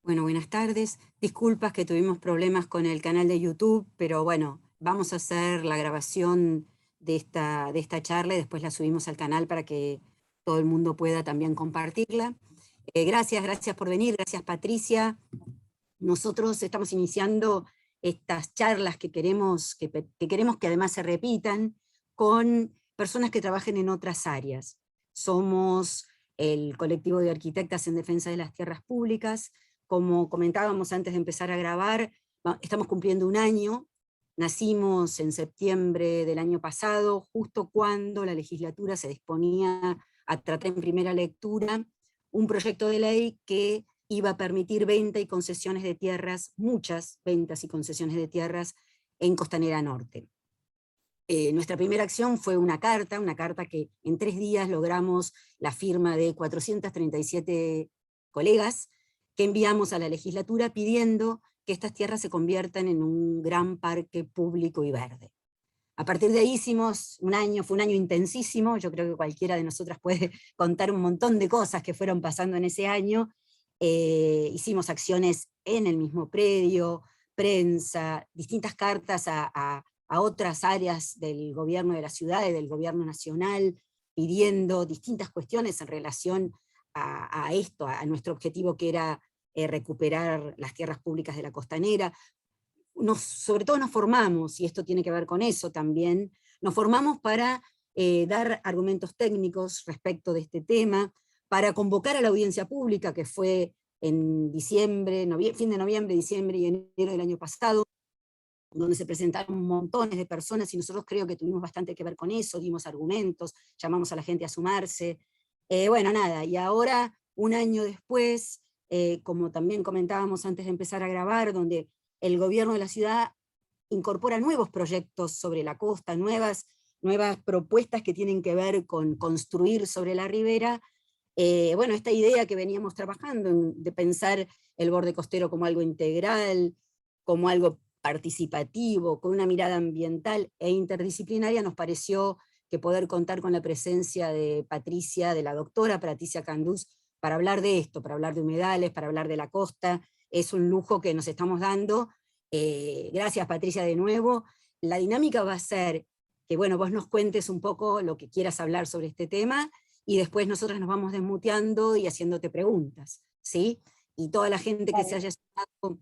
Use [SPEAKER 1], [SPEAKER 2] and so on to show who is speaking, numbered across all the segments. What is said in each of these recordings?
[SPEAKER 1] Bueno, buenas tardes. Disculpas que tuvimos problemas con el canal de YouTube, pero bueno, vamos a hacer la grabación de esta charla y después la subimos al canal para que todo el mundo pueda también compartirla. Gracias por venir, gracias Patricia. Nosotros estamos iniciando estas charlas que queremos que además se repitan con personas que trabajen en otras áreas. Somos el colectivo de arquitectas en defensa de las tierras públicas. Como comentábamos antes de empezar a grabar, estamos cumpliendo un año. Nacimos en septiembre del año pasado, justo cuando la legislatura se disponía a tratar en primera lectura un proyecto de ley que iba a permitir venta y concesiones de tierras, muchas ventas y concesiones de tierras en Costanera Norte. Nuestra primera acción fue una carta que en 3 días logramos la firma de 437 colegas, que enviamos a la legislatura pidiendo que estas tierras se conviertan en un gran parque público y verde. A partir de ahí hicimos fue un año intensísimo. Yo creo que cualquiera de nosotras puede contar un montón de cosas que fueron pasando en ese año. Hicimos acciones en el mismo predio, prensa, distintas cartas a otras áreas del gobierno de la ciudad y del gobierno nacional, pidiendo distintas cuestiones en relación a esto, a nuestro objetivo que era recuperar las tierras públicas de la costanera. Sobre todo nos formamos, y esto tiene que ver con eso también, nos formamos para dar argumentos técnicos respecto de este tema, para convocar a la audiencia pública, que fue en diciembre, fin de noviembre, diciembre y enero del año pasado, donde se presentaron montones de personas, y nosotros creo que tuvimos bastante que ver con eso, dimos argumentos, llamamos a la gente a sumarse. Bueno, nada, y ahora, un año después, como también comentábamos antes de empezar a grabar, donde el gobierno de la ciudad incorpora nuevos proyectos sobre la costa, nuevas propuestas que tienen que ver con construir sobre la ribera. Bueno, esta idea que veníamos trabajando de pensar el borde costero como algo integral, como algo participativo, con una mirada ambiental e interdisciplinaria, nos pareció que poder contar con la presencia de Patricia, de la doctora Patricia Candús, para hablar de esto, para hablar de humedales, para hablar de la costa, es un lujo que nos estamos dando. Gracias Patricia de nuevo. La dinámica va a ser que, bueno, vos nos cuentes un poco lo que quieras hablar sobre este tema, y después nosotros nos vamos desmuteando y haciéndote preguntas, ¿sí? Y toda la gente que se
[SPEAKER 2] Vale.
[SPEAKER 1] haya sumado,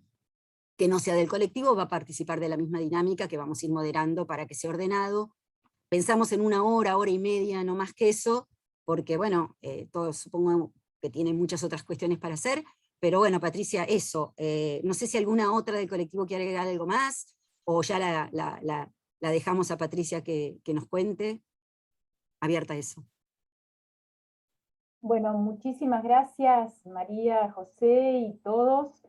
[SPEAKER 1] que no sea del colectivo, va a participar de la misma dinámica que vamos a ir moderando para que sea ordenado. Pensamos en 1 hora, hora y media, no más que eso, porque bueno, todos supongo que tienen muchas otras cuestiones para hacer, pero bueno, Patricia, eso, no sé si alguna otra del colectivo quiere agregar algo más, o ya la dejamos a Patricia que nos cuente, abierta a eso.
[SPEAKER 2] Bueno, muchísimas gracias María, José y todos.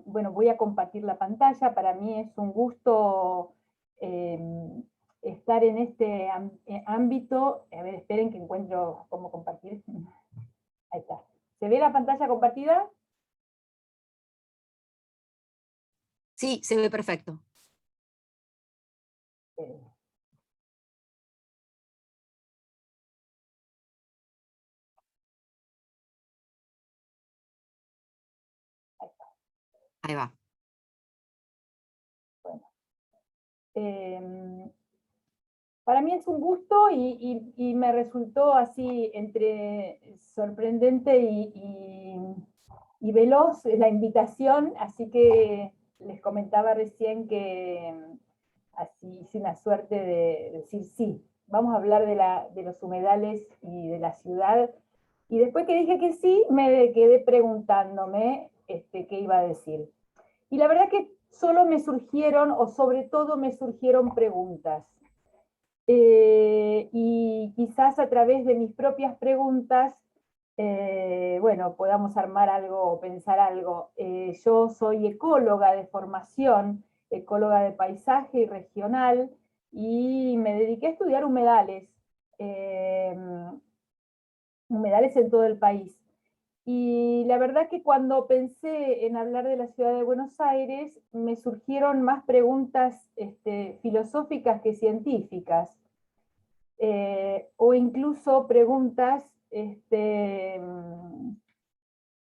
[SPEAKER 2] Bueno, voy a compartir la pantalla. Para mí es un gusto eh, estar en este ámbito. A ver, esperen que encuentro cómo compartir. Ahí está. ¿Se ve la pantalla compartida?
[SPEAKER 1] Sí, se ve perfecto.
[SPEAKER 2] Eh, Ahí está.
[SPEAKER 1] Ahí va.
[SPEAKER 2] Bueno. Para mí es un gusto y me resultó así entre sorprendente y veloz la invitación, así que les comentaba recién que así hice una suerte de decir sí, vamos a hablar de los humedales y de la ciudad. Y después que dije que sí, me quedé preguntándome qué iba a decir. Y la verdad que solo me surgieron, o sobre todo me surgieron preguntas. Y quizás a través de mis propias preguntas, bueno, podamos armar algo o pensar algo. Yo soy ecóloga de formación, ecóloga de paisaje y regional, y me dediqué a estudiar humedales, eh, humedales en todo el país. Y la verdad que cuando pensé en hablar de la ciudad de Buenos Aires, me surgieron más preguntas filosóficas que científicas, o incluso preguntas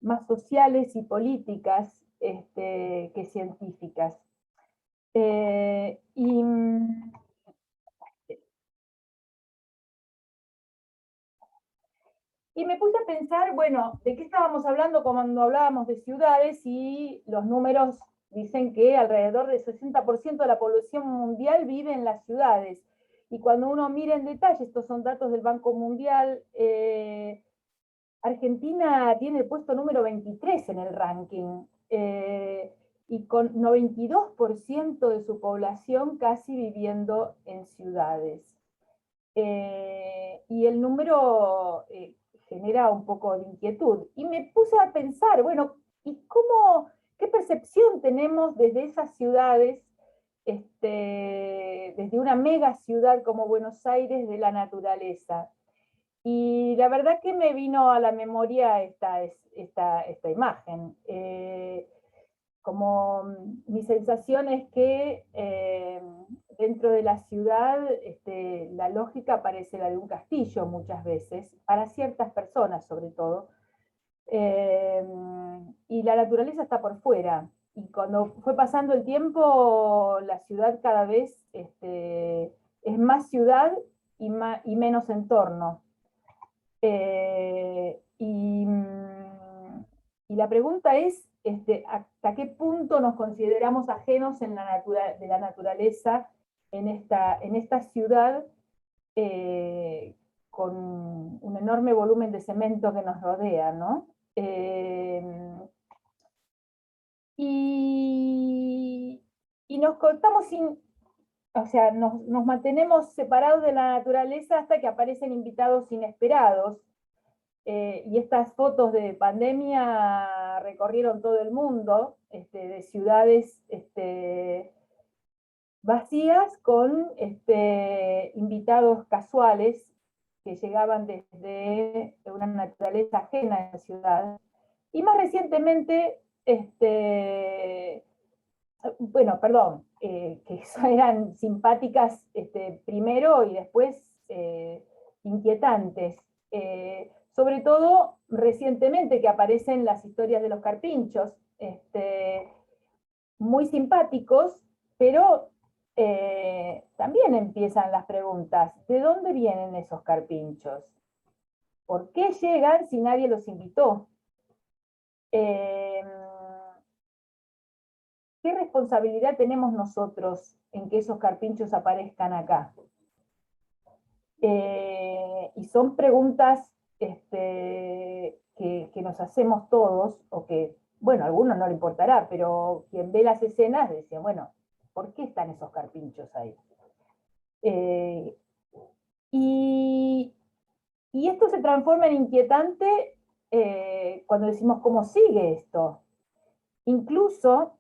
[SPEAKER 2] más sociales y políticas que científicas. Y me puse a pensar, bueno, ¿de qué estábamos hablando cuando hablábamos de ciudades? Y los números dicen que alrededor del 60% de la población mundial vive en las ciudades. Y cuando uno mira en detalle, estos son datos del Banco Mundial, Argentina tiene el puesto número 23 en el ranking, y con 92% de su población casi viviendo en ciudades. Y el número genera un poco de inquietud. Y me puse a pensar, bueno, ¿y qué percepción tenemos desde esas ciudades, desde una mega ciudad como Buenos Aires, de la naturaleza? Y la verdad que me vino a la memoria esta imagen. Como mi sensación es que dentro de la ciudad la lógica parece la de un castillo muchas veces, para ciertas personas sobre todo, y la naturaleza está por fuera. Y cuando fue pasando el tiempo, la ciudad cada vez es más ciudad y menos entorno. Y la pregunta es, ¿hasta qué punto nos consideramos ajenos de la naturaleza en esta ciudad con un enorme volumen de cemento que nos rodea, ¿no? Y nos cortamos o sea, nos mantenemos separados de la naturaleza hasta que aparecen invitados inesperados. Y estas fotos de pandemia recorrieron todo el mundo, de ciudades vacías con invitados casuales que llegaban desde una naturaleza ajena a la ciudad. Y más recientemente, bueno, perdón, que eran simpáticas primero y después inquietantes. Sobre todo recientemente, que aparecen las historias de los carpinchos, muy simpáticos, pero también empiezan las preguntas: ¿de dónde vienen esos carpinchos? ¿Por qué llegan si nadie los invitó? ¿Qué responsabilidad tenemos nosotros en que esos carpinchos aparezcan acá? Y son preguntas que nos hacemos todos, o que, bueno, a algunos no le importará, pero quien ve las escenas dice, bueno, ¿por qué están esos carpinchos ahí? Y esto se transforma en inquietante cuando decimos, ¿cómo sigue esto? Incluso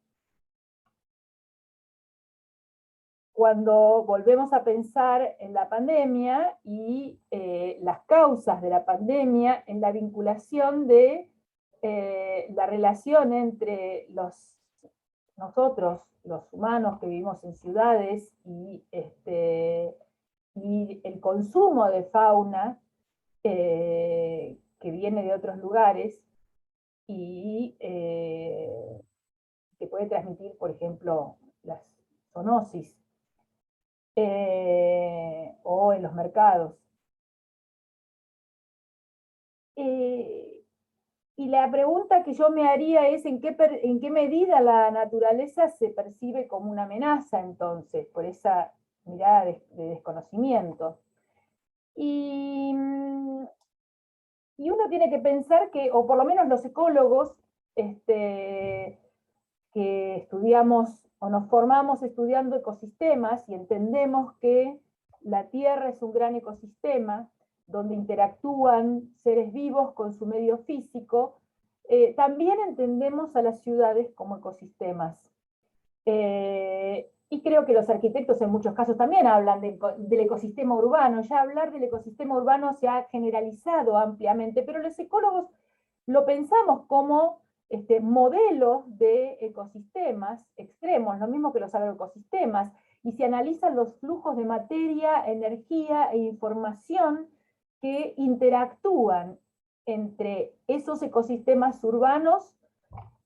[SPEAKER 2] cuando volvemos a pensar en la pandemia y las causas de la pandemia, en la vinculación de la relación entre nosotros, los humanos que vivimos en ciudades, y el consumo de fauna que viene de otros lugares y que puede transmitir, por ejemplo, las zoonosis, o en los mercados. Y la pregunta que yo me haría es ¿en qué medida la naturaleza se percibe como una amenaza entonces, por esa mirada de desconocimiento? Y uno tiene que pensar que, o por lo menos los ecólogos que estudiamos o nos formamos estudiando ecosistemas y entendemos que la Tierra es un gran ecosistema donde interactúan seres vivos con su medio físico, también entendemos a las ciudades como ecosistemas. Y creo que los arquitectos en muchos casos también hablan del ecosistema urbano. Ya hablar del ecosistema urbano se ha generalizado ampliamente, pero los ecólogos lo pensamos como modelos de ecosistemas extremos, lo mismo que los agroecosistemas, y se analizan los flujos de materia, energía e información que interactúan entre esos ecosistemas urbanos,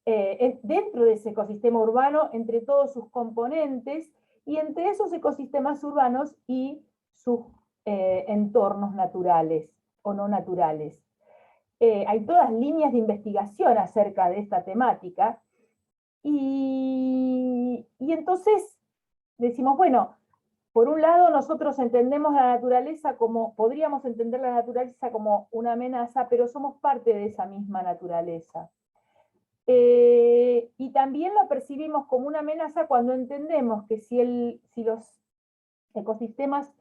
[SPEAKER 2] dentro de ese ecosistema urbano, entre todos sus componentes, y entre esos ecosistemas urbanos y sus entornos naturales o no naturales. Hay todas líneas de investigación acerca de esta temática, y entonces decimos, bueno, por un lado nosotros entendemos la naturaleza como, podríamos entender la naturaleza como una amenaza, pero somos parte de esa misma naturaleza. Y también la percibimos como una amenaza cuando entendemos que si los ecosistemas,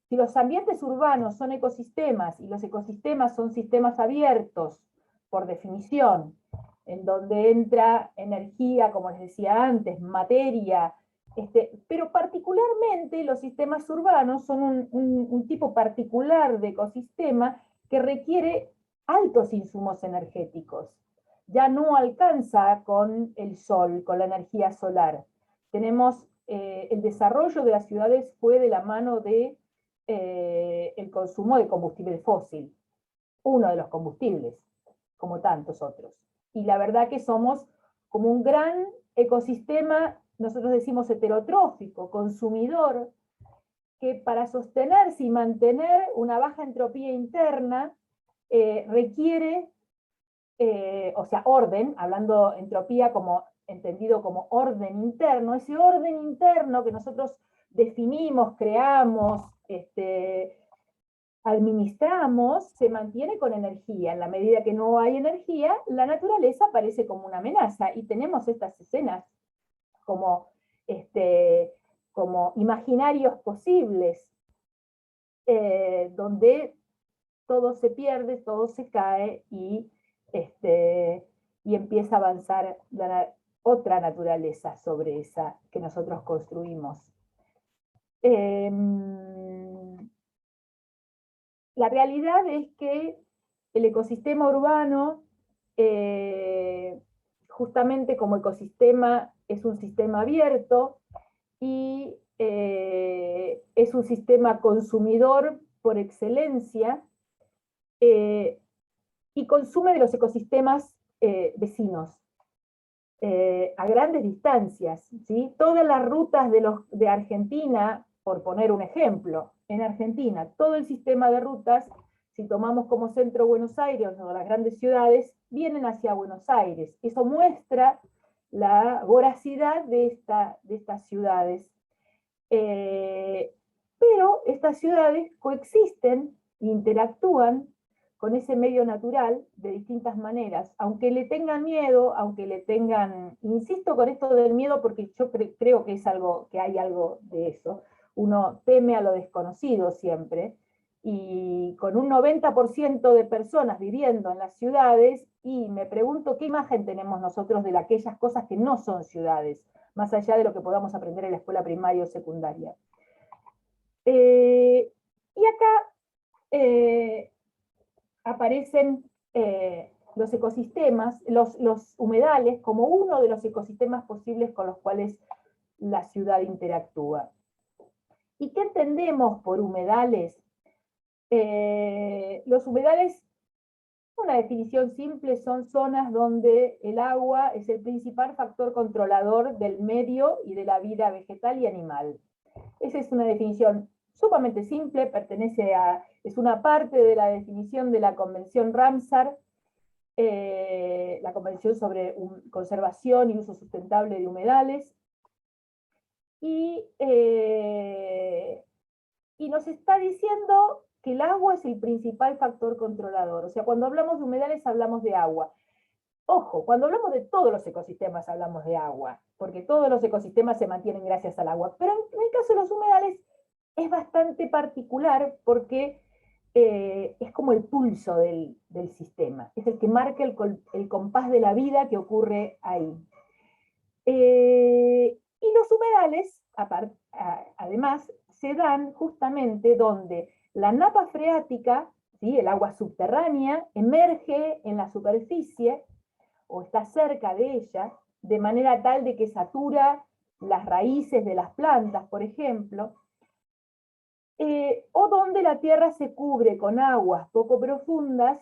[SPEAKER 2] si los ambientes urbanos son ecosistemas, y los ecosistemas son sistemas abiertos, por definición, en donde entra energía, como les decía antes, materia, pero particularmente los sistemas urbanos son un tipo particular de ecosistema que requiere altos insumos energéticos. Ya no alcanza con el sol, con la energía solar. Tenemos el desarrollo de las ciudades fue de la mano de el consumo de combustible fósil, uno de los combustibles, como tantos otros. Y la verdad que somos como un gran ecosistema, nosotros decimos heterotrófico, consumidor, que para sostenerse y mantener una baja entropía interna requiere, o sea, orden, hablando entropía como entendido como orden interno, ese orden interno que nosotros definimos, creamos, administramos, se mantiene con energía. En la medida que no hay energía, la naturaleza aparece como una amenaza, y tenemos estas escenas como, como imaginarios posibles, donde todo se pierde, todo se cae, y empieza a avanzar otra naturaleza sobre esa que nosotros construimos. La realidad es que el ecosistema urbano, justamente como ecosistema, es un sistema abierto, y es un sistema consumidor por excelencia, y consume de los ecosistemas vecinos a grandes distancias, ¿sí? Todas las rutas de Argentina, por poner un ejemplo, en Argentina, todo el sistema de rutas, si tomamos como centro Buenos Aires o las grandes ciudades, vienen hacia Buenos Aires. Eso muestra la voracidad de estas ciudades. Pero estas ciudades coexisten, interactúan con ese medio natural de distintas maneras, aunque le tengan miedo, aunque le tengan, insisto con esto del miedo porque yo creo que es algo, que hay algo de eso, uno teme a lo desconocido siempre, y con un 90% de personas viviendo en las ciudades, y me pregunto qué imagen tenemos nosotros de aquellas cosas que no son ciudades, más allá de lo que podamos aprender en la escuela primaria o secundaria. Y acá aparecen los ecosistemas, los humedales, como uno de los ecosistemas posibles con los cuales la ciudad interactúa. ¿Y qué entendemos por humedales? Los humedales, una definición simple, son zonas donde el agua es el principal factor controlador del medio y de la vida vegetal y animal. Esa es una definición sumamente simple, es una parte de la definición de la Convención Ramsar, la Convención sobre Conservación y Uso Sustentable de Humedales, y nos está diciendo que el agua es el principal factor controlador. O sea, cuando hablamos de humedales hablamos de agua. Ojo, cuando hablamos de todos los ecosistemas hablamos de agua, porque todos los ecosistemas se mantienen gracias al agua. Pero en el caso de los humedales es bastante particular porque es como el pulso del sistema, es el que marca el compás de la vida que ocurre ahí. Y los humedales, además, se dan justamente donde la napa freática, ¿sí?, el agua subterránea, emerge en la superficie o está cerca de ella, de manera tal de que satura las raíces de las plantas, por ejemplo, o donde la tierra se cubre con aguas poco profundas,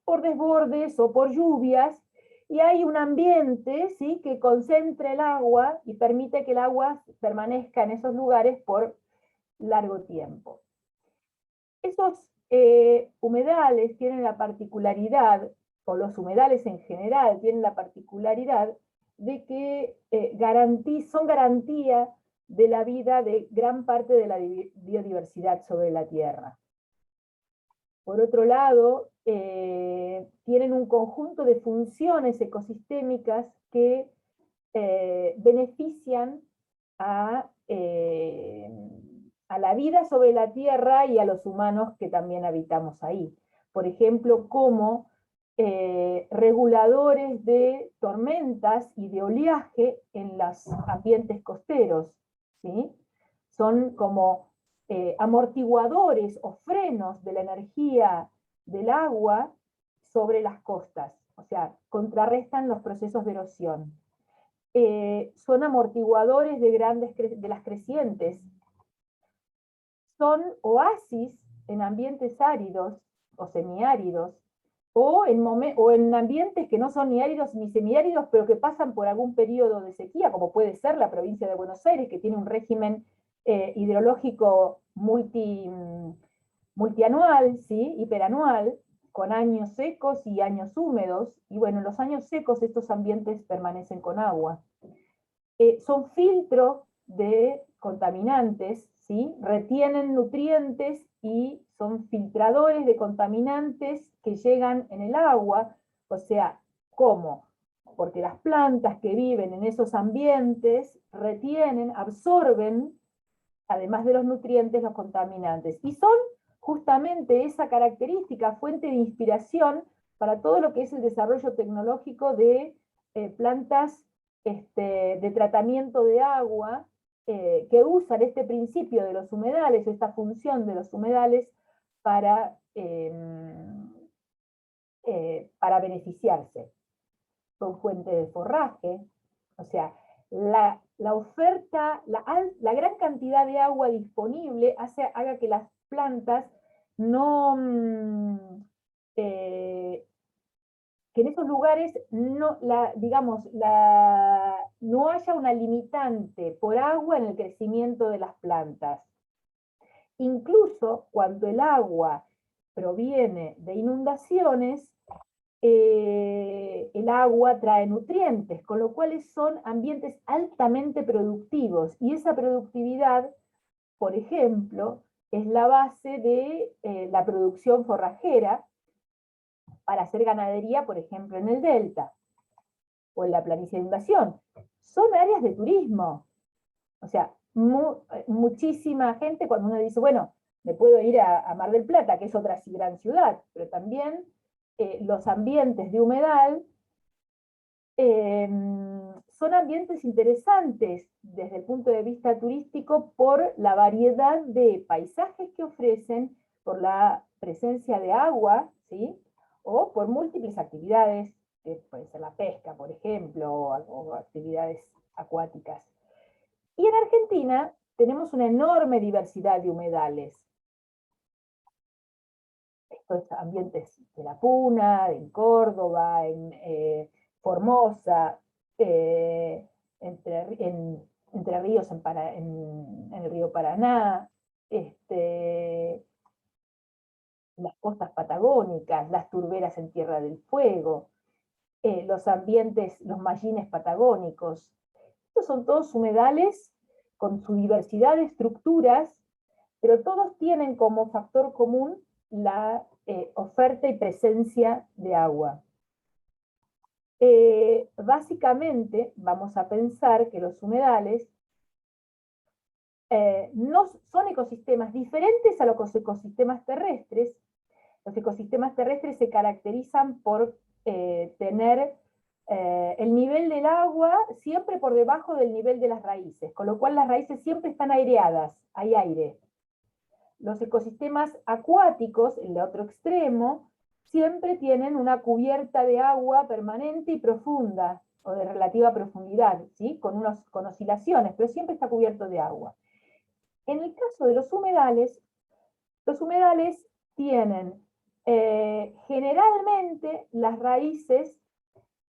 [SPEAKER 2] por desbordes o por lluvias, y hay un ambiente, ¿sí?, que concentra el agua y permite que el agua permanezca en esos lugares por largo tiempo. Esos humedales tienen la particularidad, o los humedales en general tienen la particularidad de que son garantía de la vida de gran parte de la biodiversidad sobre la Tierra. Por otro lado, tienen un conjunto de funciones ecosistémicas que benefician a la vida sobre la Tierra y a los humanos que también habitamos ahí. Por ejemplo, como reguladores de tormentas y de oleaje en los ambientes costeros, ¿sí? Son como amortiguadores o frenos de la energía del agua sobre las costas, o sea, contrarrestan los procesos de erosión. Son amortiguadores de las crecientes, son oasis en ambientes áridos o semiáridos, o en ambientes que no son ni áridos ni semiáridos, pero que pasan por algún periodo de sequía, como puede ser la provincia de Buenos Aires, que tiene un régimen hidrológico multianual, ¿sí?, hiperanual, con años secos y años húmedos, y bueno, en los años secos estos ambientes permanecen con agua. Son filtro de contaminantes, ¿sí?, retienen nutrientes y son filtradores de contaminantes que llegan en el agua. O sea, ¿cómo? Porque las plantas que viven en esos ambientes retienen, absorben, además de los nutrientes, los contaminantes. Y son justamente esa característica, fuente de inspiración para todo lo que es el desarrollo tecnológico de plantas de tratamiento de agua, que usan este principio de los humedales, esta función de los humedales para beneficiarse. Son fuente de forraje, o sea, la oferta, la gran cantidad de agua disponible haga que las plantas no, que en esos lugares no, no haya una limitante por agua en el crecimiento de las plantas. Incluso cuando el agua proviene de inundaciones, el agua trae nutrientes, con lo cual son ambientes altamente productivos, y esa productividad, por ejemplo, es la base de la producción forrajera para hacer ganadería, por ejemplo, en el delta o en la planicie de inundación. Son áreas de turismo. O sea, muchísima gente, cuando uno dice, bueno, me puedo ir a Mar del Plata, que es otra gran ciudad, pero también los ambientes de humedal son ambientes interesantes desde el punto de vista turístico por la variedad de paisajes que ofrecen, por la presencia de agua, ¿sí?, o por múltiples actividades, que puede ser la pesca, por ejemplo, o actividades acuáticas. Y en Argentina tenemos una enorme diversidad de humedales. Estos ambientes de La Puna, en Córdoba, en Formosa, Entre Ríos, en el río Paraná, las costas patagónicas, las turberas en Tierra del Fuego, los ambientes, los mallines patagónicos. Estos son todos humedales con su diversidad de estructuras, pero todos tienen como factor común la oferta y presencia de agua. Básicamente, vamos a pensar que los humedales no son ecosistemas diferentes a los ecosistemas terrestres. Los ecosistemas terrestres se caracterizan por tener el nivel del agua siempre por debajo del nivel de las raíces, con lo cual las raíces siempre están aireadas, hay aire. Los ecosistemas acuáticos, el otro extremo, siempre tienen una cubierta de agua permanente y profunda, o de relativa profundidad, ¿sí?, con oscilaciones, pero siempre está cubierto de agua. En el caso de los humedales tienen Generalmente las raíces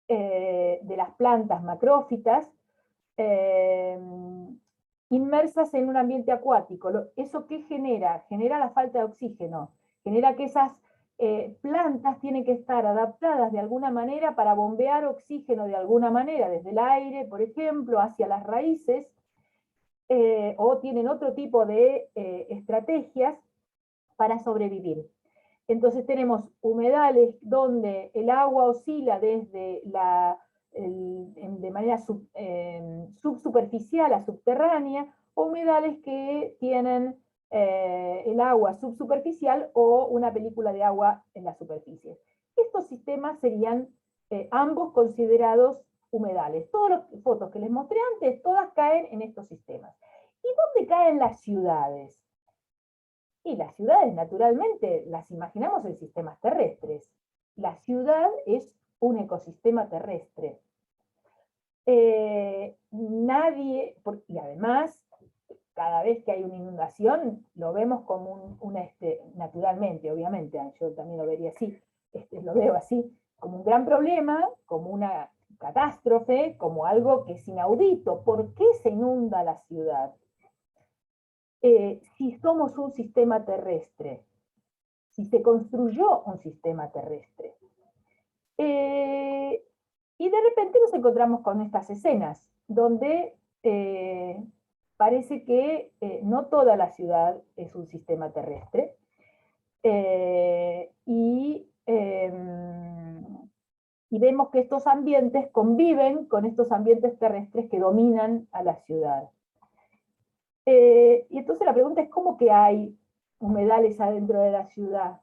[SPEAKER 2] de las plantas macrófitas inmersas en un ambiente acuático. ¿Eso qué genera? Genera la falta de oxígeno, genera que esas plantas tienen que estar adaptadas de alguna manera para bombear oxígeno de alguna manera, desde el aire, por ejemplo, hacia las raíces, o tienen otro tipo de estrategias para sobrevivir. Entonces tenemos humedales donde el agua oscila desde de manera subsuperficial a subterránea, o humedales que tienen el agua subsuperficial o una película de agua en la superficie. Estos sistemas serían ambos considerados humedales. Todas las fotos que les mostré antes, todas caen en estos sistemas. ¿Y dónde caen las ciudades? Y las ciudades, naturalmente, las imaginamos en sistemas terrestres. La ciudad es un ecosistema terrestre. Y además, cada vez que hay una inundación, lo vemos como naturalmente, obviamente, yo también lo vería así, lo veo así, como un gran problema, como una catástrofe, como algo que es inaudito. ¿Por qué se inunda la ciudad? Si somos un sistema terrestre, si se construyó un sistema terrestre. Y de repente nos encontramos con estas escenas, donde parece que no toda la ciudad es un sistema terrestre, y vemos que estos ambientes conviven con estos ambientes terrestres que dominan a la ciudad. Y entonces la pregunta es, ¿cómo que hay humedales adentro de la ciudad?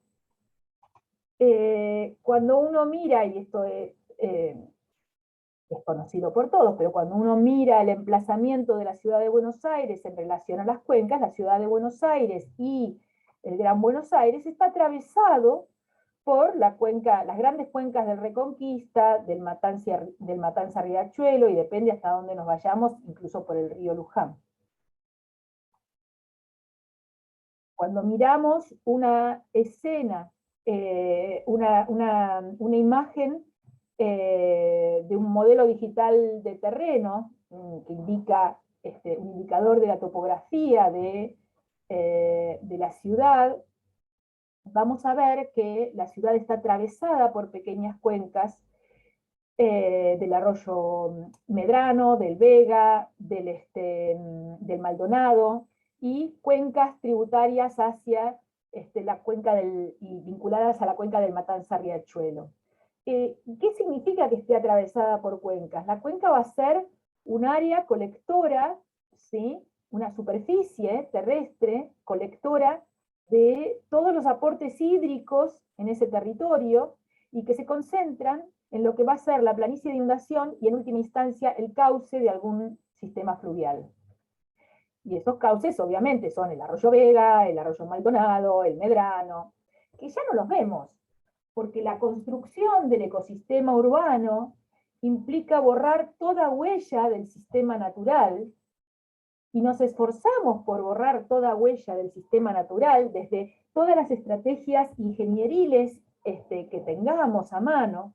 [SPEAKER 2] Cuando uno mira, y esto es conocido por todos, pero cuando uno mira el emplazamiento de la ciudad de Buenos Aires en relación a las cuencas, la ciudad de Buenos Aires y el Gran Buenos Aires está atravesado por las grandes cuencas del Reconquista, del Matanza Riachuelo, y depende hasta dónde nos vayamos, incluso por el río Luján. Cuando miramos una escena, una imagen de un modelo digital de terreno, que indica un indicador de la topografía de la ciudad, vamos a ver que la ciudad está atravesada por pequeñas cuencas del arroyo Medrano, del Vega, del Maldonado, y cuencas tributarias hacia la cuenca y vinculadas a la cuenca del Matanza Riachuelo. ¿Qué significa que esté atravesada por cuencas? La cuenca va a ser un área colectora, ¿sí? Una superficie terrestre colectora de todos los aportes hídricos en ese territorio, y que se concentran en lo que va a ser la planicie de inundación y en última instancia el cauce de algún sistema fluvial. Y esos cauces obviamente son el arroyo Vega, el arroyo Maldonado, el Medrano, que ya no los vemos, porque la construcción del ecosistema urbano implica borrar toda huella del sistema natural, y nos esforzamos por borrar toda huella del sistema natural desde todas las estrategias ingenieriles que tengamos a mano,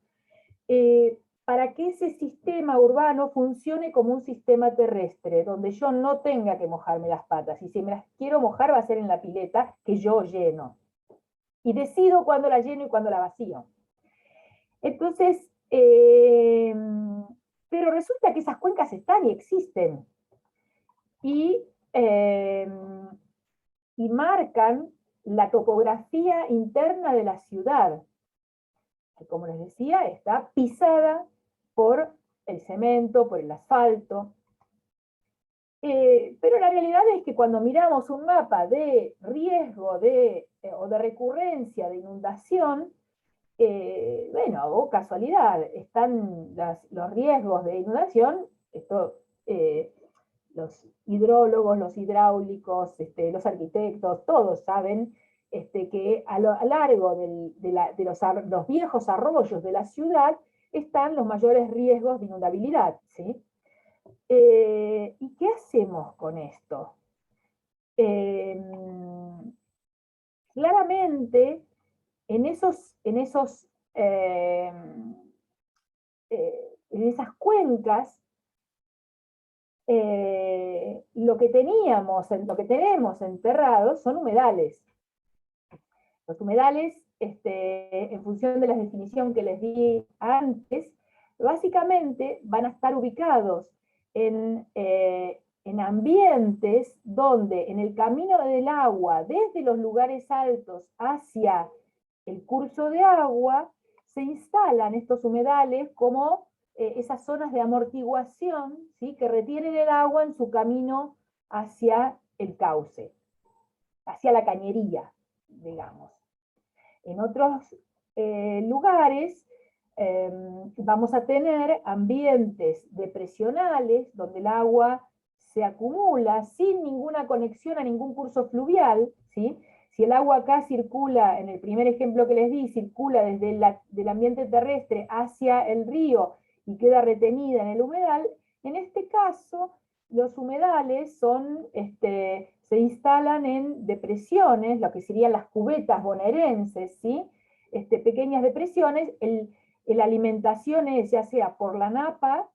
[SPEAKER 2] para que ese sistema urbano funcione como un sistema terrestre, donde yo no tenga que mojarme las patas, y si me las quiero mojar va a ser en la pileta que yo lleno. Y decido cuándo la lleno y cuándo la vacío. Entonces, pero resulta que esas cuencas están y existen, y marcan la topografía interna de la ciudad, que, como les decía, está pisada por el cemento, por el asfalto. Pero la realidad es que cuando miramos un mapa de riesgo o de recurrencia de inundación, bueno, o casualidad, están los riesgos de inundación, los hidrólogos, los hidráulicos, los arquitectos, todos saben que a lo largo de los viejos arroyos de la ciudad están los mayores riesgos de inundabilidad, ¿sí? ¿Y qué hacemos con esto? Claramente en esas cuencas, lo que tenemos enterrados son humedales. Los humedales, en función de la definición que les di antes, básicamente van a estar ubicados en ambientes donde en el camino del agua, desde los lugares altos hacia el curso de agua, se instalan estos humedales como esas zonas de amortiguación, ¿sí?, que retienen el agua en su camino hacia el cauce, hacia la cañería, digamos. En otros lugares vamos a tener ambientes depresionales, donde el agua se acumula sin ninguna conexión a ningún curso fluvial, ¿sí? Si el agua acá circula, en el primer ejemplo que les di, circula desde del ambiente terrestre hacia el río y queda retenida en el humedal, en este caso los humedales se instalan en depresiones, lo que serían las cubetas bonaerenses, ¿sí? Pequeñas depresiones. La alimentación es ya sea por la napa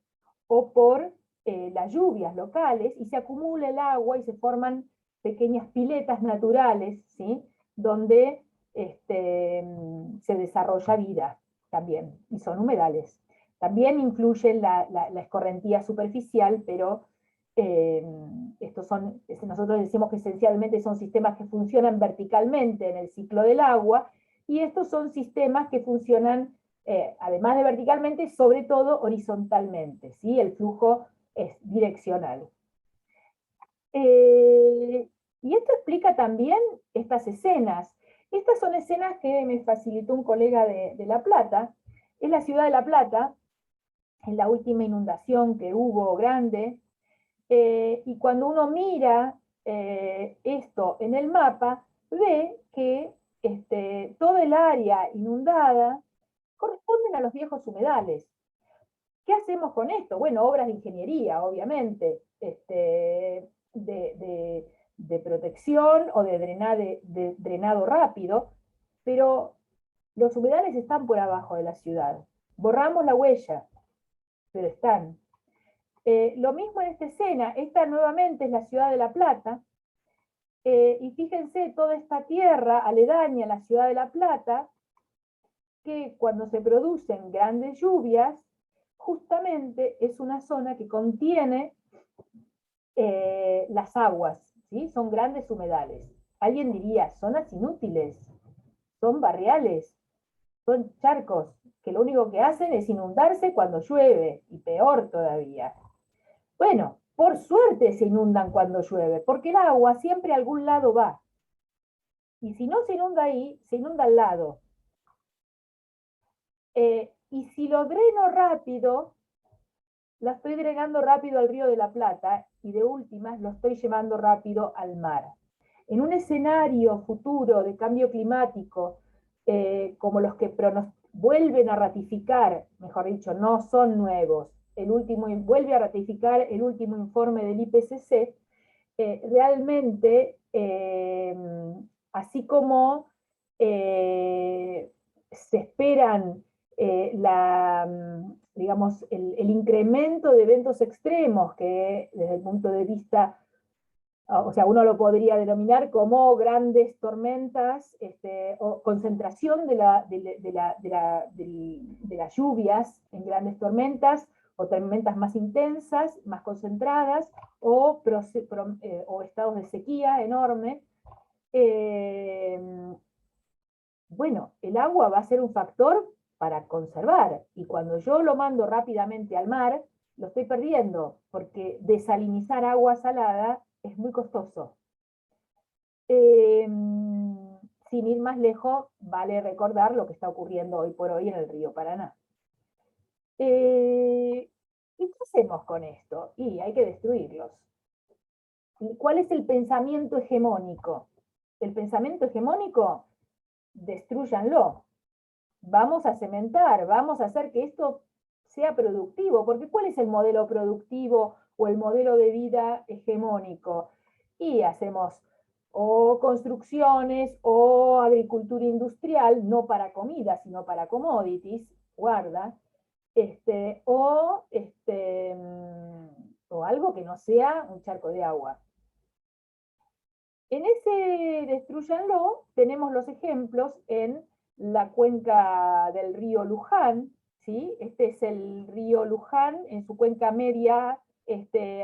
[SPEAKER 2] o por las lluvias locales, y se acumula el agua y se forman pequeñas piletas naturales, ¿sí?, donde se desarrolla vida también, y son humedales. También influye la escorrentía superficial, pero nosotros decimos que esencialmente son sistemas que funcionan verticalmente en el ciclo del agua, y estos son sistemas que funcionan, además de verticalmente, sobre todo horizontalmente, ¿sí? El flujo es direccional. Y esto explica también estas escenas. Estas son escenas que me facilitó un colega de La Plata. Es la ciudad de La Plata, en la última inundación que hubo grande, y cuando uno mira esto en el mapa, ve que toda el área inundada corresponden a los viejos humedales. ¿Qué hacemos con esto? Bueno, obras de ingeniería, obviamente, de protección o de drenado rápido, pero los humedales están por abajo de la ciudad. Borramos la huella, pero están. Lo mismo en esta escena. Esta nuevamente es la ciudad de La Plata, y fíjense toda esta tierra aledaña a la ciudad de La Plata, que cuando se producen grandes lluvias, justamente es una zona que contiene las aguas, ¿sí? Son grandes humedales. Alguien diría, zonas inútiles, son barriales, son charcos, que lo único que hacen es inundarse cuando llueve, y peor todavía. Bueno, por suerte se inundan cuando llueve, porque el agua siempre a algún lado va. Y si no se inunda ahí, se inunda al lado. Y si lo dreno rápido, la estoy drenando rápido al Río de la Plata, y de últimas lo estoy llevando rápido al mar. En un escenario futuro de cambio climático, como los que vuelven a ratificar, mejor dicho, no son nuevos, vuelve a ratificar el último informe del IPCC, realmente, así como se esperan digamos, el incremento de eventos extremos, que desde el punto de vista, o sea, uno lo podría denominar como grandes tormentas, o concentración de las lluvias en grandes tormentas, o tormentas más intensas, más concentradas, o estados de sequía enorme. Bueno, el agua va a ser un factor para conservar, y cuando yo lo mando rápidamente al mar, lo estoy perdiendo, porque desalinizar agua salada es muy costoso. Sin ir más lejos, vale recordar lo que está ocurriendo hoy por hoy en el río Paraná. ¿Y qué hacemos con esto? Y hay que destruirlos. ¿Y cuál es el pensamiento hegemónico? El pensamiento hegemónico, destrúyanlo. Vamos a cementar, vamos a hacer que esto sea productivo, porque ¿cuál es el modelo productivo o el modelo de vida hegemónico? Y hacemos o construcciones, o agricultura industrial, no para comida, sino para commodities, guarda, o algo que no sea un charco de agua. En ese Destruyanlo tenemos los ejemplos en la cuenca del río Luján, ¿sí? Este es el río Luján, en su cuenca media,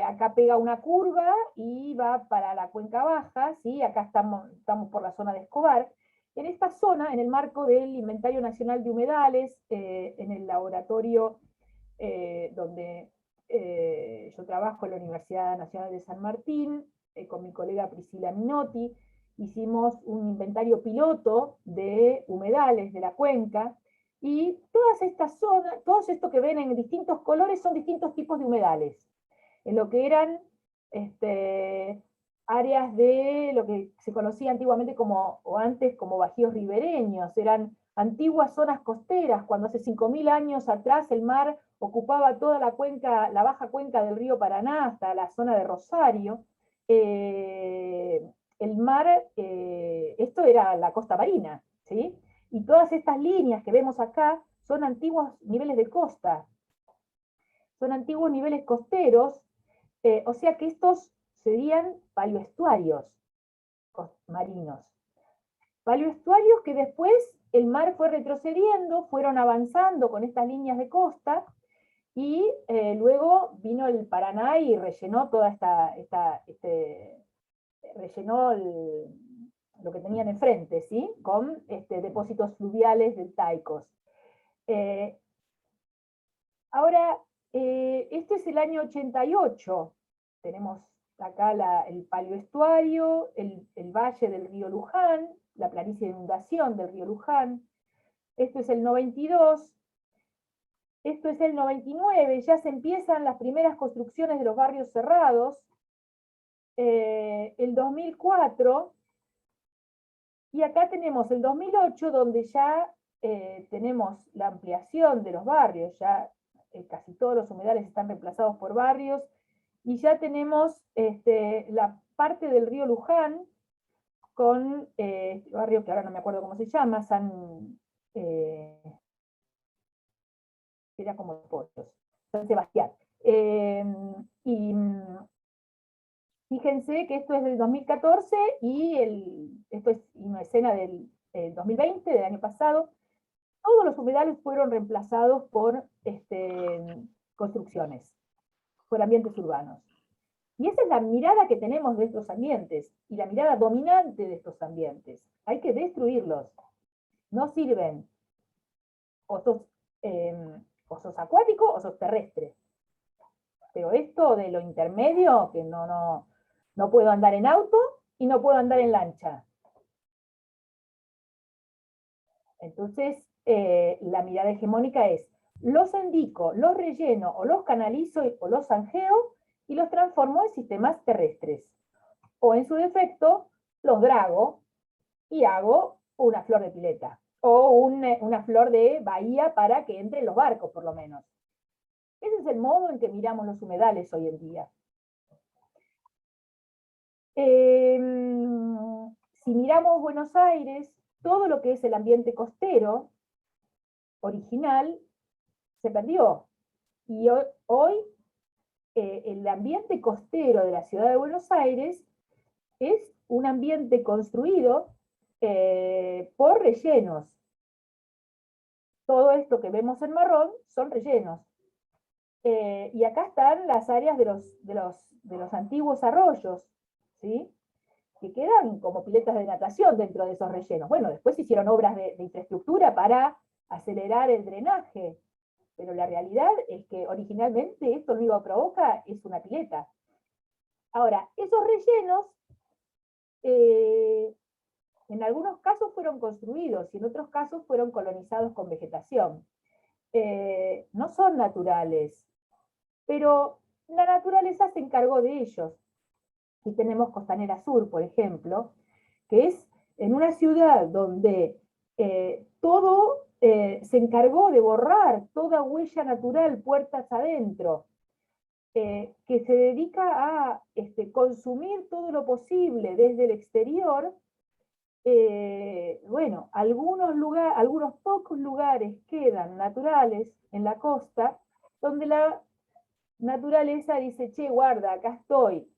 [SPEAKER 2] acá pega una curva y va para la cuenca baja, ¿sí? Acá estamos por la zona de Escobar. En esta zona, en el marco del Inventario Nacional de Humedales, en el laboratorio donde yo trabajo en la Universidad Nacional de San Martín, con mi colega Priscila Minotti, hicimos un inventario piloto de humedales de la cuenca, y todas estas zonas, todo esto que ven en distintos colores son distintos tipos de humedales. En lo que eran áreas de lo que se conocía antiguamente como, o antes como bajíos ribereños, eran antiguas zonas costeras, cuando hace 5.000 años atrás el mar ocupaba toda la cuenca, la baja cuenca del río Paraná hasta la zona de Rosario. El mar, esto era la costa marina, ¿sí? Y todas estas líneas que vemos acá son antiguos niveles de costa, son antiguos niveles costeros, o sea que estos serían paleoestuarios marinos. Paleoestuarios que después el mar fue retrocediendo, fueron avanzando con estas líneas de costa, y luego vino el Paraná y rellenó toda rellenó lo que tenían enfrente, ¿sí? Con depósitos fluviales deltaicos. Ahora, este es el año 88. Tenemos acá el paleoestuario, el valle del río Luján, la planicie de inundación del río Luján. Esto es el 92. Esto es el 99, ya se empiezan las primeras construcciones de los barrios cerrados. El 2004, y acá tenemos el 2008, donde ya tenemos la ampliación de los barrios, ya casi todos los humedales están reemplazados por barrios, y ya tenemos la parte del río Luján, con este barrio que ahora no me acuerdo cómo se llama, era como Pollos, San Sebastián. Y fíjense que esto es del 2014 y esto es una escena del 2020, del año pasado. Todos los humedales fueron reemplazados por construcciones, por ambientes urbanos. Y esa es la mirada que tenemos de estos ambientes, y la mirada dominante de estos ambientes. Hay que destruirlos. No sirven. O sos acuático o sos terrestre. Pero esto de lo intermedio, que no puedo andar en auto y no puedo andar en lancha. Entonces, la mirada hegemónica es: los endico, los relleno, o los canalizo, o los zanjeo, y los transformo en sistemas terrestres. O en su defecto, los drago y hago una flor de pileta, o una flor de bahía para que entren los barcos, por lo menos. Ese es el modo en que miramos los humedales hoy en día. Si miramos Buenos Aires, todo lo que es el ambiente costero original se perdió. Y hoy el ambiente costero de la ciudad de Buenos Aires es un ambiente construido por rellenos. Todo esto que vemos en marrón son rellenos. Y acá están las áreas de los antiguos arroyos, ¿sí? Que quedan como piletas de natación dentro de esos rellenos. Bueno, después se hicieron obras de infraestructura para acelerar el drenaje, pero la realidad es que originalmente esto lo único que provoca es una pileta. Ahora, esos rellenos en algunos casos fueron construidos y en otros casos fueron colonizados con vegetación. No son naturales, pero la naturaleza se encargó de ellos. Y tenemos Costanera Sur, por ejemplo, que es en una ciudad donde todo se encargó de borrar toda huella natural puertas adentro. que se dedica a consumir todo lo posible desde el exterior. Bueno, algunos pocos lugares quedan naturales en la costa, donde la naturaleza dice, che, guarda, acá estoy.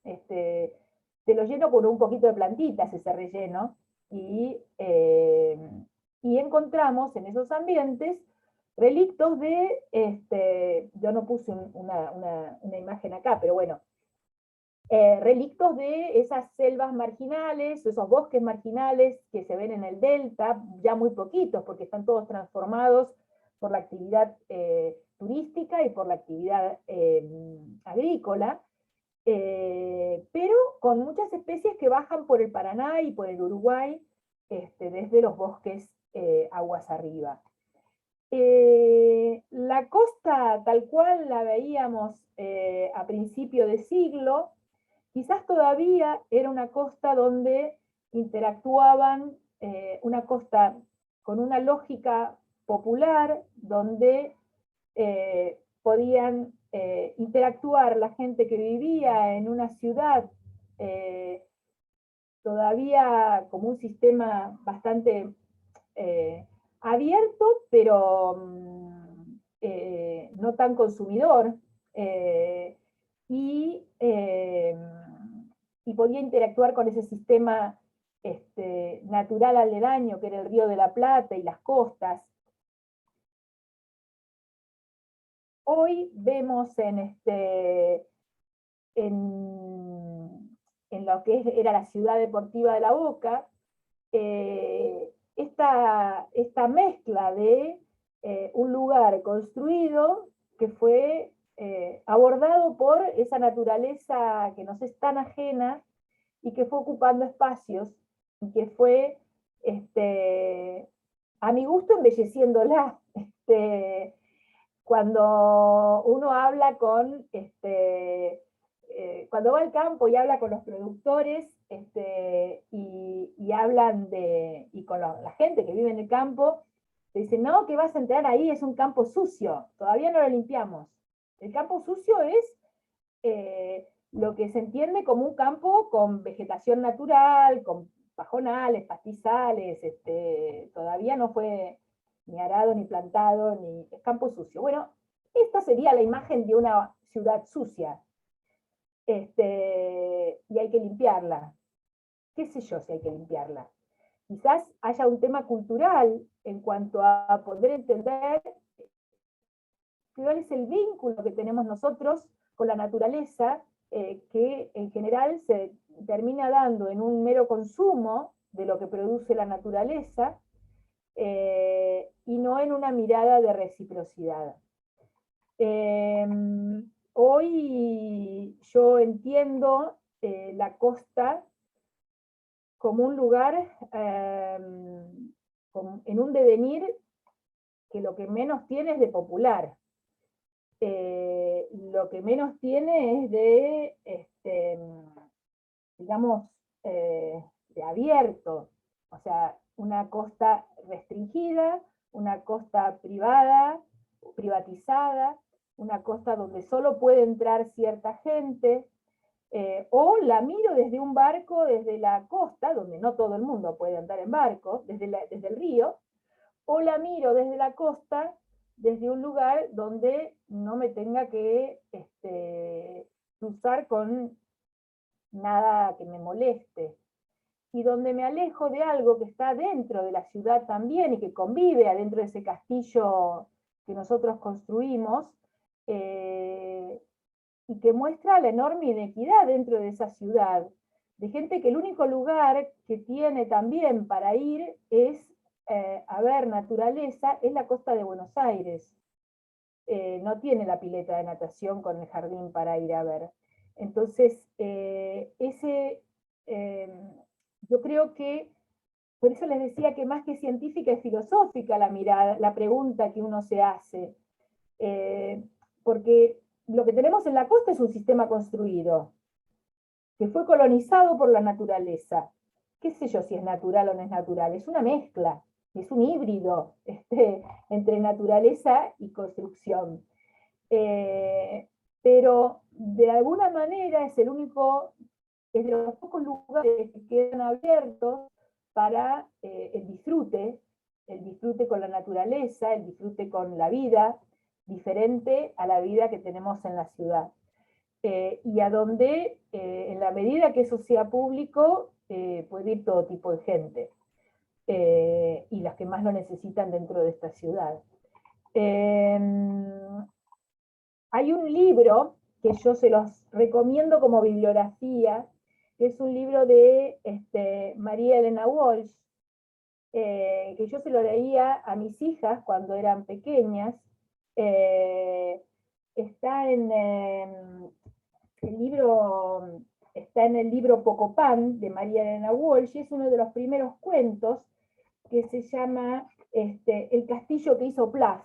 [SPEAKER 2] Te lo lleno con un poquito de plantitas ese relleno, y encontramos en esos ambientes relictos yo no puse una imagen acá, pero bueno, relictos de esas selvas marginales, esos bosques marginales que se ven en el delta, ya muy poquitos, porque están todos transformados por la actividad turística y por la actividad agrícola, pero con muchas especies que bajan por el Paraná y por el Uruguay, desde los bosques aguas arriba. La costa tal cual la veíamos a principio de siglo, quizás todavía era una costa donde interactuaban, una costa con una lógica popular, donde podían interactuar la gente que vivía en una ciudad todavía como un sistema bastante abierto, pero no tan consumidor, y, y podía interactuar con ese sistema natural aledaño, que era el Río de la Plata y las costas. Hoy vemos en lo que era la ciudad deportiva de La Boca, esta mezcla de un lugar construido que fue abordado por esa naturaleza que nos es tan ajena y que fue ocupando espacios y que fue, a mi gusto, embelleciéndola. Cuando uno habla cuando va al campo y habla con los productores y hablan y con la gente que vive en el campo, te dicen, no, que vas a entrar ahí, es un campo sucio, todavía no lo limpiamos. El campo sucio es lo que se entiende como un campo con vegetación natural, con pajonales, pastizales, todavía no fue ni arado, ni plantado, ni es campo sucio. Bueno, esta sería la imagen de una ciudad sucia, y hay que limpiarla. ¿Qué sé yo si hay que limpiarla? Quizás haya un tema cultural en cuanto a poder entender cuál es el vínculo que tenemos nosotros con la naturaleza, que en general se termina dando en un mero consumo de lo que produce la naturaleza, y no en una mirada de reciprocidad. Hoy yo entiendo la costa como un lugar en un devenir que lo que menos tiene es de popular. Lo que menos tiene es digamos, de abierto, o sea, una costa restringida, una costa privada, privatizada, una costa donde solo puede entrar cierta gente, o la miro desde un barco, desde la costa, donde no todo el mundo puede andar en barco, desde el río, o la miro desde la costa, desde un lugar donde no me tenga que cruzar con nada que me moleste, y donde me alejo de algo que está dentro de la ciudad también y que convive adentro de ese castillo que nosotros construimos, y que muestra la enorme inequidad dentro de esa ciudad, de gente que el único lugar que tiene también para ir es a ver naturaleza, es la costa de Buenos Aires. No tiene la pileta de natación con el jardín para ir a ver. Entonces, yo creo que, por eso les decía que más que científica es filosófica la mirada, la pregunta que uno se hace. Porque lo que tenemos en la costa es un sistema construido, que fue colonizado por la naturaleza. ¿Qué sé yo si es natural o no es natural? Es una mezcla, es un híbrido entre naturaleza y construcción. pero de alguna manera es es de los pocos lugares que quedan abiertos para el disfrute con la naturaleza, el disfrute con la vida, diferente a la vida que tenemos en la ciudad. Y a donde, en la medida que eso sea público, puede ir todo tipo de gente, y las que más lo necesitan dentro de esta ciudad. Hay un libro que yo se los recomiendo como bibliografía, que es un libro de María Elena Walsh, que yo se lo leía a mis hijas cuando eran pequeñas. Está en el libro, está en el libro Pocopan de María Elena Walsh, y es uno de los primeros cuentos, que se llama El castillo que hizo Plath.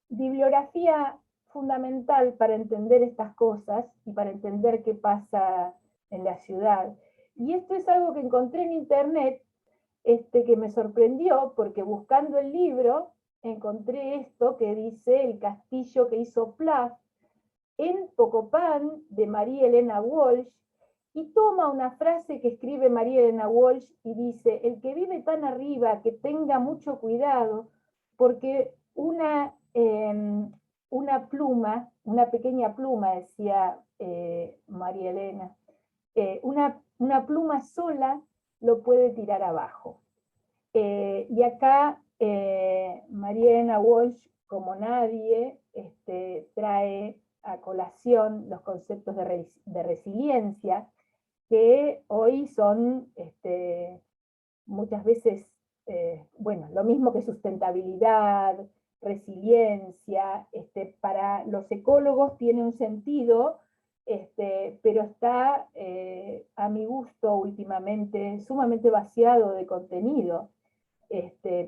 [SPEAKER 2] Bibliografía fundamental para entender estas cosas y para entender qué pasa en la ciudad. Y esto es algo que encontré en internet, que me sorprendió, porque buscando el libro encontré esto que dice El castillo que hizo Plath en Pocopan de María Elena Walsh, y toma una frase que escribe María Elena Walsh y dice: el que vive tan arriba, que tenga mucho cuidado, porque una pluma, una pequeña pluma, decía María Elena, una pluma sola lo puede tirar abajo. Y acá María Elena Walsh, como nadie, trae a colación los conceptos de resiliencia, que hoy son muchas veces, bueno, lo mismo que sustentabilidad, resiliencia. Para los ecólogos tiene un sentido, pero está, a mi gusto últimamente, sumamente vaciado de contenido,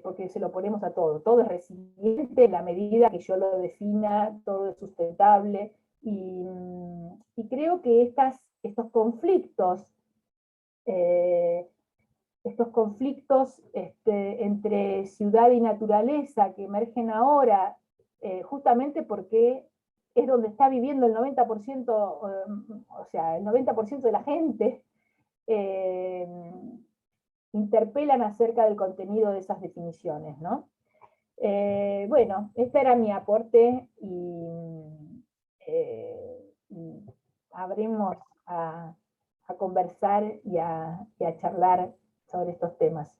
[SPEAKER 2] porque se lo ponemos a todo es resiliente en la medida que yo lo defina, todo es sustentable, y creo que estos conflictos, eh, entre ciudad y naturaleza que emergen ahora, justamente porque es donde está viviendo el 90%, o sea, el 90% de la gente, eh, interpelan acerca del contenido de esas definiciones, ¿no? Bueno, este era mi aporte, y abrimos a conversar y a charlar sobre estos temas.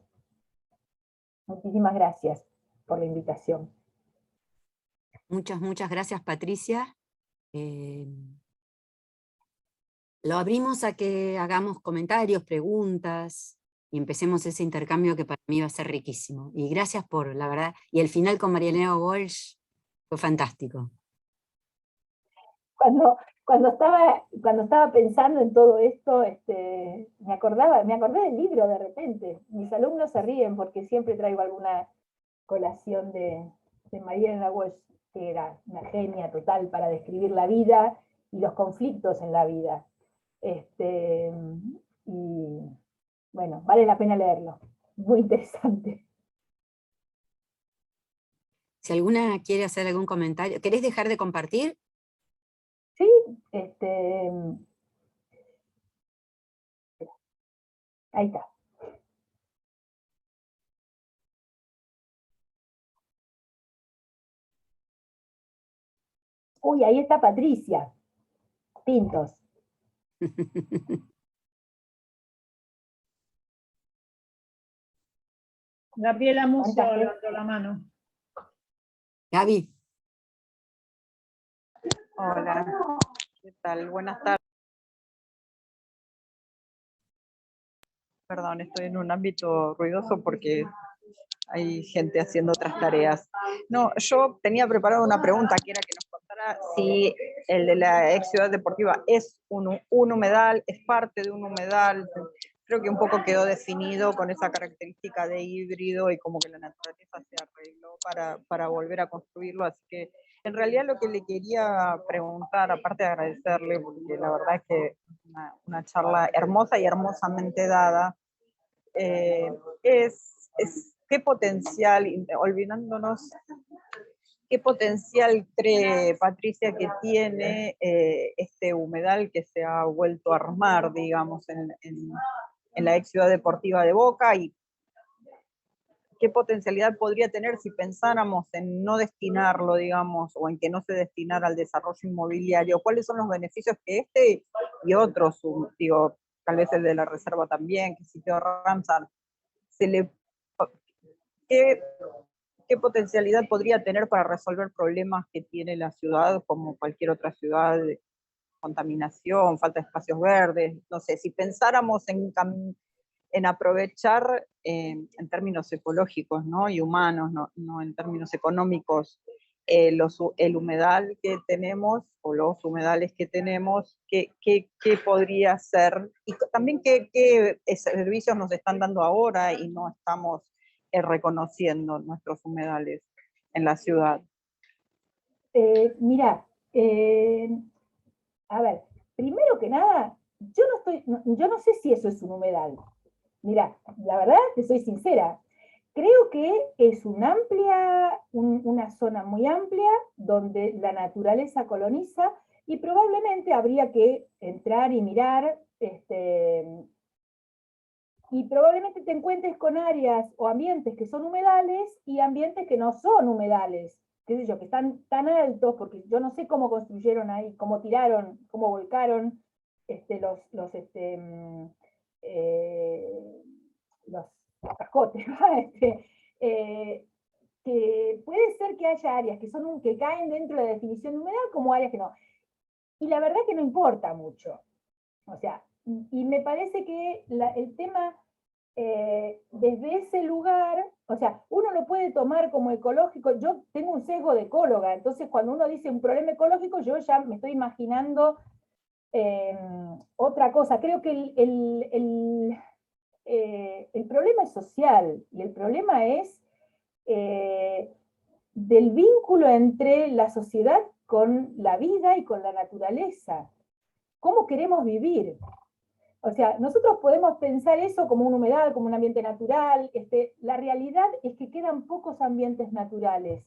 [SPEAKER 2] Muchísimas gracias por la invitación.
[SPEAKER 1] Muchas gracias, Patricia. Lo abrimos a que hagamos comentarios, preguntas, y empecemos ese intercambio que para mí va a ser riquísimo. Y gracias por, la verdad, y el final con María Elena Walsh fue fantástico.
[SPEAKER 2] Cuando estaba pensando en todo esto, me acordé del libro de repente. Mis alumnos se ríen porque siempre traigo alguna colación de María Elena Walsh, que era una genia total para describir la vida y los conflictos en la vida. Y bueno, vale la pena leerlo. Muy interesante.
[SPEAKER 1] Si alguna quiere hacer algún comentario, ¿querés dejar de compartir?
[SPEAKER 2] Sí, ahí está. Uy, ahí está Patricia Pintos.
[SPEAKER 3] Gabriela Musso levantó la mano.
[SPEAKER 1] Gaby.
[SPEAKER 4] Hola, ¿qué tal? Buenas tardes. Perdón, estoy en un ámbito ruidoso porque hay gente haciendo otras tareas. No, yo tenía preparado una pregunta que era que nos contara si el de la ex ciudad deportiva es un humedal, es parte de un humedal. Creo que un poco quedó definido con esa característica de híbrido y como que la naturaleza se arregló para volver a construirlo, así que en realidad lo que le quería preguntar, aparte de agradecerle, porque la verdad es que una charla hermosa y hermosamente dada, es qué potencial, olvidándonos ¿Qué potencial cree Patricia que tiene este humedal que se ha vuelto a armar, digamos, en la ex ciudad deportiva de Boca? ¿Y qué potencialidad podría tener si pensáramos en no destinarlo, digamos, o en que no se destinara al desarrollo inmobiliario? ¿Cuáles son los beneficios que este y otros, digo, tal vez el de la reserva también, que sitio Ramsar, ¿qué potencialidad podría tener para resolver problemas que tiene la ciudad, como cualquier otra ciudad, de contaminación, falta de espacios verdes? No sé, si pensáramos en aprovechar en términos ecológicos, ¿no? Y humanos, no en términos económicos, el humedal que tenemos, o los humedales que tenemos, ¿qué podría ser? Y también qué servicios nos están dando ahora y no estamos reconociendo nuestros humedales en la ciudad.
[SPEAKER 2] Mira, a ver, primero que nada, yo no sé si eso es un humedal. Mira, la verdad, te soy sincera, creo que es una zona muy amplia donde la naturaleza coloniza y probablemente habría que entrar y mirar, y probablemente te encuentres con áreas o ambientes que son humedales y ambientes que no son humedales, qué sé yo, que están tan altos, porque yo no sé cómo construyeron ahí, cómo tiraron, cómo volcaron los cascotes, que puede ser que haya áreas que caen dentro de la definición de humedal como áreas que no. Y la verdad que no importa mucho. O sea, y me parece que el tema desde ese lugar, o sea, uno lo puede tomar como ecológico. Yo tengo un sesgo de ecóloga, entonces cuando uno dice un problema ecológico, yo ya me estoy imaginando otra cosa. Creo que el problema es social y el problema es del vínculo entre la sociedad con la vida y con la naturaleza. ¿Cómo queremos vivir? O sea, nosotros podemos pensar eso como un humedal, como un ambiente natural. La realidad es que quedan pocos ambientes naturales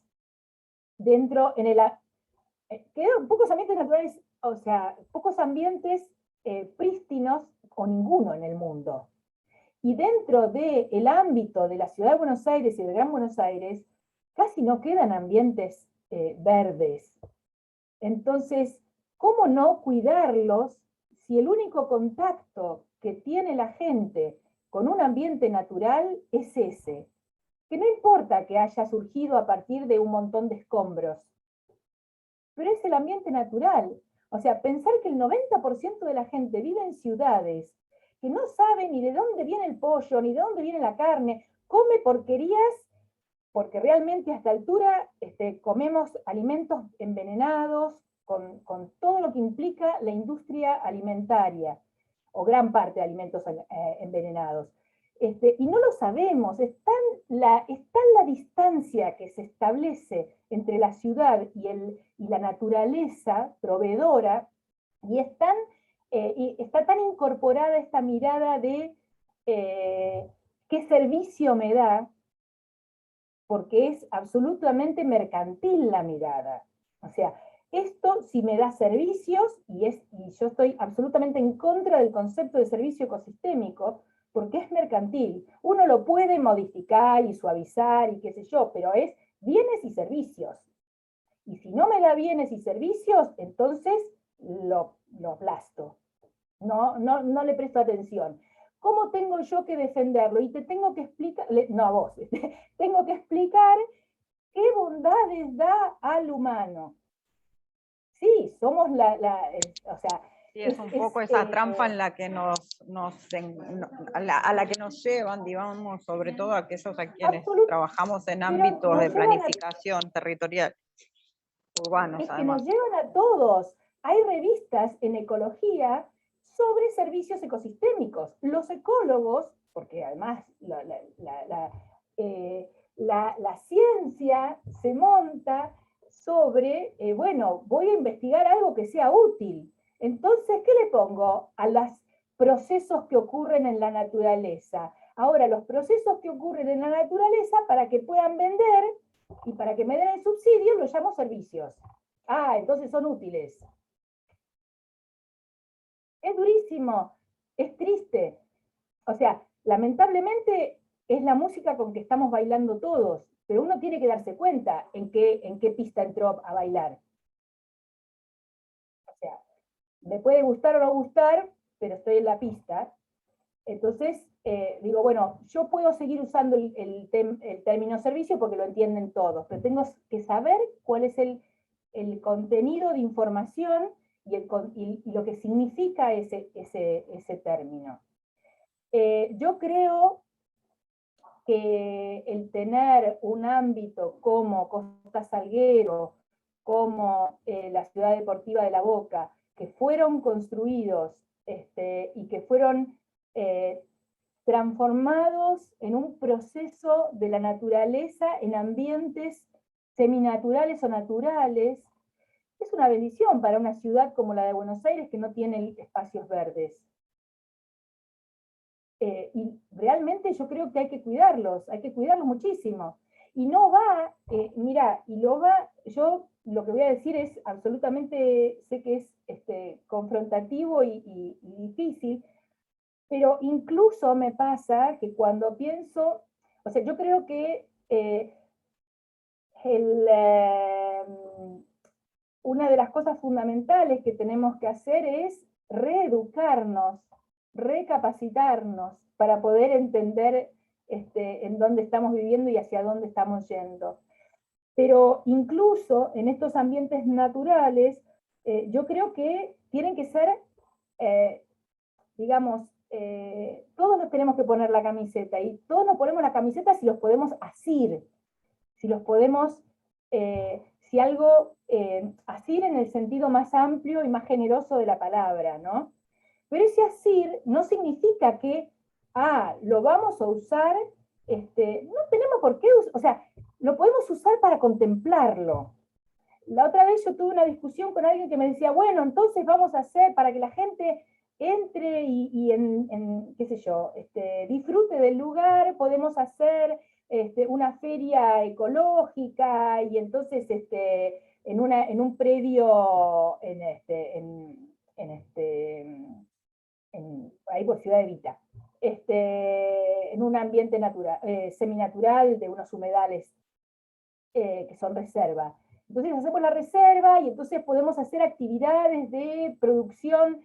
[SPEAKER 2] quedan pocos ambientes naturales, o sea, pocos ambientes prístinos o ninguno en el mundo. Y dentro del ámbito de la ciudad de Buenos Aires y del Gran Buenos Aires, casi no quedan ambientes verdes. Entonces, ¿cómo no cuidarlos si el único contacto que tiene la gente con un ambiente natural es ese? Que no importa que haya surgido a partir de un montón de escombros, pero es el ambiente natural. O sea, pensar que el 90% de la gente vive en ciudades, que no sabe ni de dónde viene el pollo, ni de dónde viene la carne, come porquerías, porque realmente a esta altura comemos alimentos envenenados, con todo lo que implica la industria alimentaria, o gran parte de alimentos envenenados. Y no lo sabemos, está la distancia que se establece entre la ciudad y la naturaleza proveedora, y está tan incorporada esta mirada de qué servicio me da, porque es absolutamente mercantil la mirada. O sea, esto si me da servicios, y yo estoy absolutamente en contra del concepto de servicio ecosistémico, porque es mercantil. Uno lo puede modificar y suavizar y qué sé yo, pero es bienes y servicios. Y si no me da bienes y servicios, entonces lo aplasto. No le presto atención. ¿Cómo tengo yo que defenderlo? Y te tengo que explicar, no a vos, tengo que explicar qué bondades da al humano. Sí, somos o sea...
[SPEAKER 4] Sí, es un poco esa trampa en la que a la que nos llevan, digamos, sobre todo aquellos a quienes trabajamos en ámbitos de planificación territorial, urbanos
[SPEAKER 2] es
[SPEAKER 4] además.
[SPEAKER 2] Que nos llevan a todos. Hay revistas en ecología sobre servicios ecosistémicos. Los ecólogos, porque además la ciencia se monta sobre, bueno, voy a investigar algo que sea útil. Entonces, ¿qué le pongo a los procesos que ocurren en la naturaleza? Ahora, los procesos que ocurren en la naturaleza, para que puedan vender, Y para que me den el subsidio lo llamo servicios. Ah, entonces son útiles. Es durísimo, es triste. O sea, lamentablemente es la música con que estamos bailando todos, pero uno tiene que darse cuenta en qué pista entró a bailar. O sea, me puede gustar o no gustar, pero estoy en la pista. Entonces, digo, bueno, yo puedo seguir usando el término servicio porque lo entienden todos, pero tengo que saber cuál es el contenido de información y lo que significa ese término. Yo creo que el tener un ámbito como Costa Salguero, como la Ciudad Deportiva de La Boca, que fueron construidos y que fueron transformados en un proceso de la naturaleza en ambientes seminaturales o naturales, es una bendición para una ciudad como la de Buenos Aires que no tiene espacios verdes. Y realmente yo creo que hay que cuidarlos muchísimo. Y no va, mira, yo lo que voy a decir es absolutamente, sé que es confrontativo y difícil, pero incluso me pasa que cuando pienso, o sea, yo creo que una de las cosas fundamentales que tenemos que hacer es reeducarnos, recapacitarnos para poder entender en dónde estamos viviendo y hacia dónde estamos yendo. Pero incluso en estos ambientes naturales, yo creo que tienen que ser, digamos, todos nos tenemos que poner la camiseta, y todos nos ponemos la camiseta si los podemos asir, si los podemos, si algo, asir en el sentido más amplio y más generoso de la palabra, ¿no? Pero ese asir no significa que, lo vamos a usar, no tenemos por qué, o sea, lo podemos usar para contemplarlo. La otra vez yo tuve una discusión con alguien que me decía, bueno, entonces vamos a hacer para que la gente entre y qué sé yo, disfrute del lugar, podemos hacer una feria ecológica y entonces en un predio ahí por Ciudad Evita, en un ambiente natural, seminatural de unos humedales que son reserva. Entonces hacemos la reserva y entonces podemos hacer actividades de producción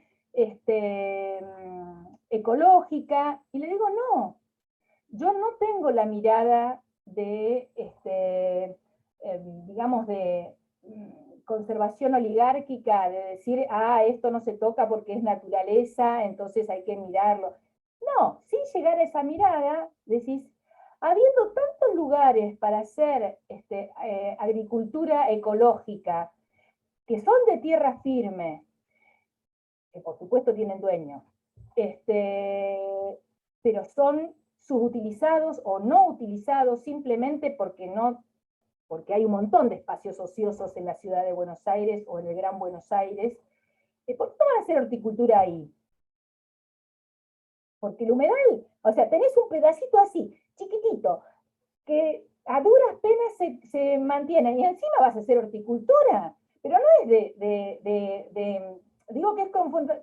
[SPEAKER 2] ecológica. Y le digo, no, yo no tengo la mirada de, digamos, de conservación oligárquica, de decir, esto no se toca porque es naturaleza, entonces hay que mirarlo. No, sin llegar a esa mirada, decís, habiendo tantos lugares para hacer agricultura ecológica, que son de tierra firme, que por supuesto tienen dueño, pero son subutilizados o no utilizados simplemente porque hay un montón de espacios ociosos en la ciudad de Buenos Aires o en el Gran Buenos Aires. ¿Por qué no van a hacer horticultura ahí? Porque el humedal, o sea, tenés un pedacito así, chiquitito, que a duras penas se mantiene, y encima vas a hacer horticultura, pero no es digo que es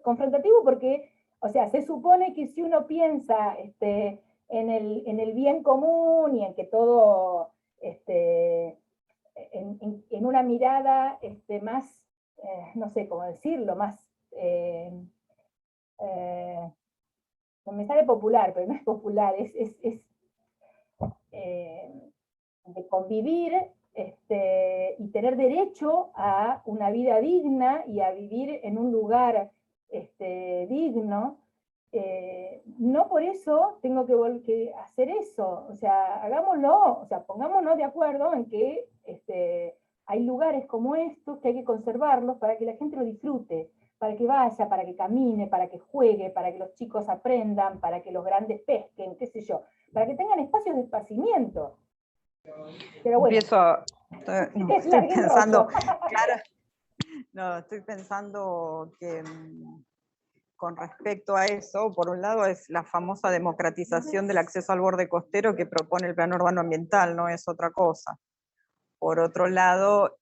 [SPEAKER 2] confrontativo porque, o sea, se supone que si uno piensa en el bien común y en que todo, en una mirada más, no sé cómo decirlo, más, me sale popular, pero no es popular, es de convivir y tener derecho a una vida digna y a vivir en un lugar digno, no por eso tengo que hacer eso, o sea, hagámoslo, o sea, pongámonos de acuerdo en que hay lugares como estos que hay que conservarlos para que la gente lo disfrute, para que vaya, para que camine, para que juegue, para que los chicos aprendan, para que los grandes pesquen, qué sé yo, para que tengan espacios de esparcimiento. Pero bueno,
[SPEAKER 4] estoy pensando, claro, no, estoy pensando que con respecto a eso, por un lado es la famosa democratización del acceso al borde costero que propone el Plan Urbano Ambiental, no es otra cosa. Por otro lado,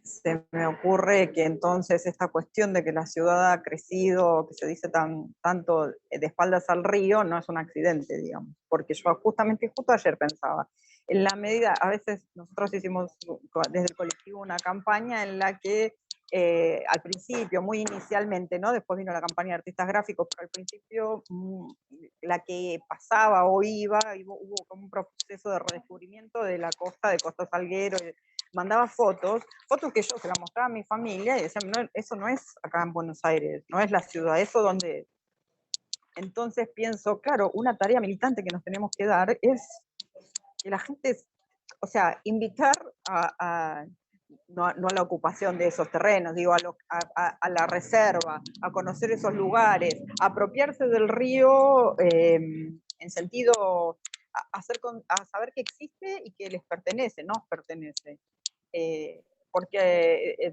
[SPEAKER 4] se me ocurre que entonces esta cuestión de que la ciudad ha crecido, que se dice tanto de espaldas al río, no es un accidente, digamos, porque yo justo ayer pensaba, en la medida, a veces nosotros hicimos desde el colectivo una campaña en la que al principio, muy inicialmente, ¿no? Después vino la campaña de artistas gráficos, pero al principio la que pasaba o hubo como un proceso de redescubrimiento de la costa, de Costa Salguero, mandaba fotos que yo se las mostraba a mi familia y decían, no, eso no es acá en Buenos Aires, no es la ciudad, eso donde... Entonces pienso, claro, una tarea militante que nos tenemos que dar es que la gente, o sea, invitar no a la ocupación de esos terrenos, digo, a la reserva, a conocer esos lugares, a apropiarse del río en sentido, a saber que existe y que les pertenece, nos pertenece. Porque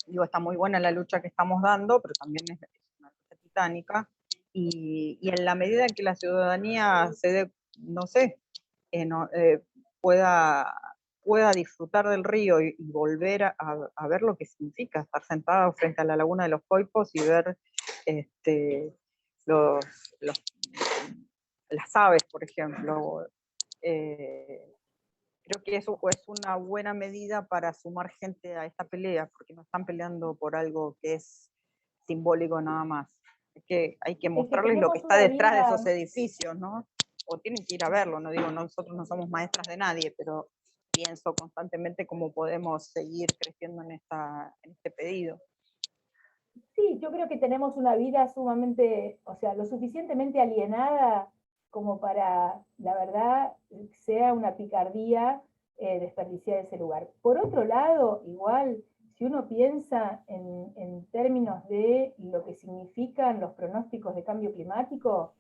[SPEAKER 4] digo, está muy buena la lucha que estamos dando, pero también es una lucha titánica, y en la medida en que la ciudadanía se dé, no sé, pueda disfrutar del río y volver a ver lo que significa estar sentado frente a la laguna de los Coipos y ver los, las aves, por ejemplo. Creo que eso es una buena medida para sumar gente a esta pelea, porque no están peleando por algo que es simbólico nada más. Es que hay que mostrarles lo que está detrás de esos edificios, ¿no? O tienen que ir a verlo, no digo, nosotros no somos maestras de nadie, pero pienso constantemente cómo podemos seguir creciendo en este pedido.
[SPEAKER 2] Sí, yo creo que tenemos una vida sumamente, o sea, lo suficientemente alienada como para, la verdad, sea una picardía desperdiciar ese lugar. Por otro lado, igual, si uno piensa en términos de lo que significan los pronósticos de cambio climático,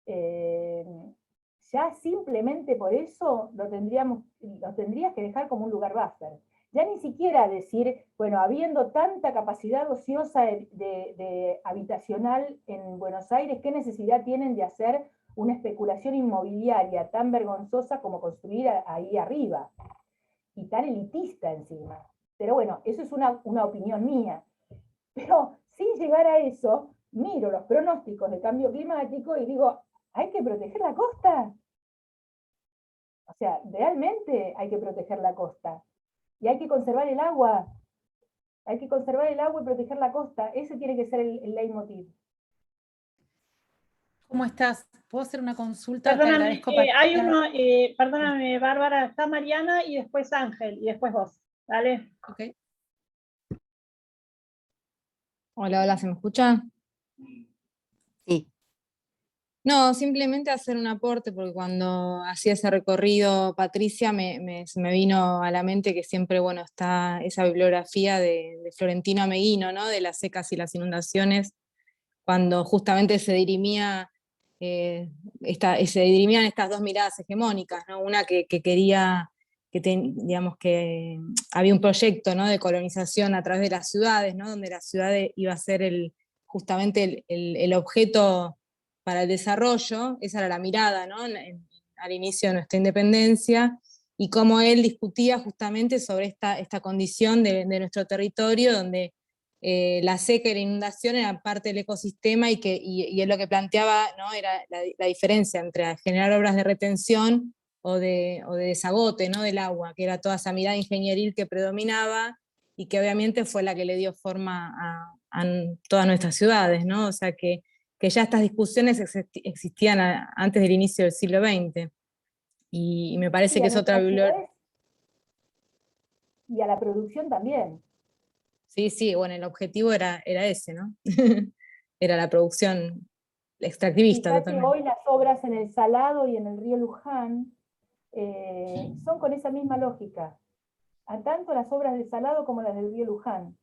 [SPEAKER 2] ya simplemente por eso lo tendrías que dejar como un lugar buffer. Ya ni siquiera decir, bueno, habiendo tanta capacidad ociosa de habitacional en Buenos Aires, ¿qué necesidad tienen de hacer una especulación inmobiliaria tan vergonzosa como construir ahí arriba? Y tan elitista encima. Pero bueno, eso es una opinión mía. Pero sin llegar a eso, miro los pronósticos de cambio climático y digo, ¿hay que proteger la costa? O sea, realmente hay que proteger la costa. Y hay que conservar el agua. Hay que conservar el agua y proteger la costa. Ese tiene que ser el leitmotiv.
[SPEAKER 5] ¿Cómo estás? ¿Puedo hacer una consulta?
[SPEAKER 3] Perdóname, hay uno, perdóname, Bárbara, está Mariana y después Ángel y después vos. ¿Dale?
[SPEAKER 5] Okay.
[SPEAKER 6] Hola, ¿se me escucha?
[SPEAKER 1] Sí.
[SPEAKER 6] No, simplemente hacer un aporte, porque cuando hacía ese recorrido, Patricia, se me vino a la mente que siempre, bueno, está esa bibliografía de Florentino Ameghino, ¿no? De las secas y las inundaciones, cuando justamente se dirimían estas dos miradas hegemónicas, ¿no? Una que quería, digamos que había un proyecto, ¿no? De colonización a través de las ciudades, ¿no? Donde la ciudad iba a ser justamente el objeto para el desarrollo. Esa era la mirada, ¿no? Al inicio de nuestra independencia, y cómo él discutía justamente sobre esta condición de nuestro territorio, donde la seca y la inundación eran parte del ecosistema, y él lo que planteaba, ¿no? Era la diferencia entre generar obras de retención o de desagote, ¿no? Del agua, que era toda esa mirada ingenieril que predominaba, y que obviamente fue la que le dio forma a todas nuestras ciudades, ¿no? O sea que ya estas discusiones existían antes del inicio del siglo XX, y me parece que es otra bibliografía.
[SPEAKER 2] Y a la producción también.
[SPEAKER 6] Sí, bueno, el objetivo era ese, ¿no? Era la producción extractivista.
[SPEAKER 2] Fíjate,
[SPEAKER 6] totalmente.
[SPEAKER 2] hoy las obras en el Salado y en el río Luján son con esa misma lógica. A tanto las obras del Salado como las del río Luján.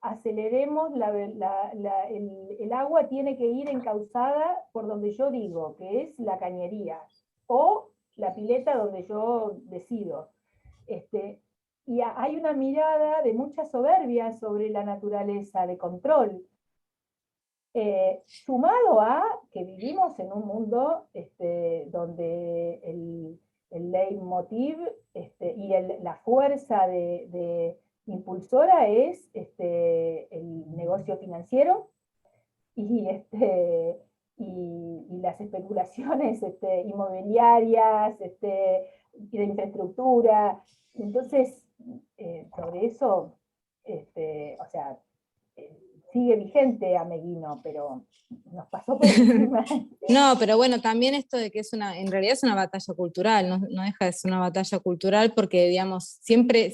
[SPEAKER 2] Aceleremos, el agua tiene que ir encauzada por donde yo digo, que es la cañería, o la pileta donde yo decido. Y hay una mirada de mucha soberbia sobre la naturaleza, de control, sumado a que vivimos en un mundo donde el leitmotiv y la fuerza de impulsora es el negocio financiero y, y las especulaciones inmobiliarias y de infraestructura. Entonces, sobre eso, o sea, sigue vigente Ameguino, pero nos pasó por encima.
[SPEAKER 6] No, pero bueno, también esto de que en realidad es una batalla cultural, no deja de ser una batalla cultural porque, digamos, siempre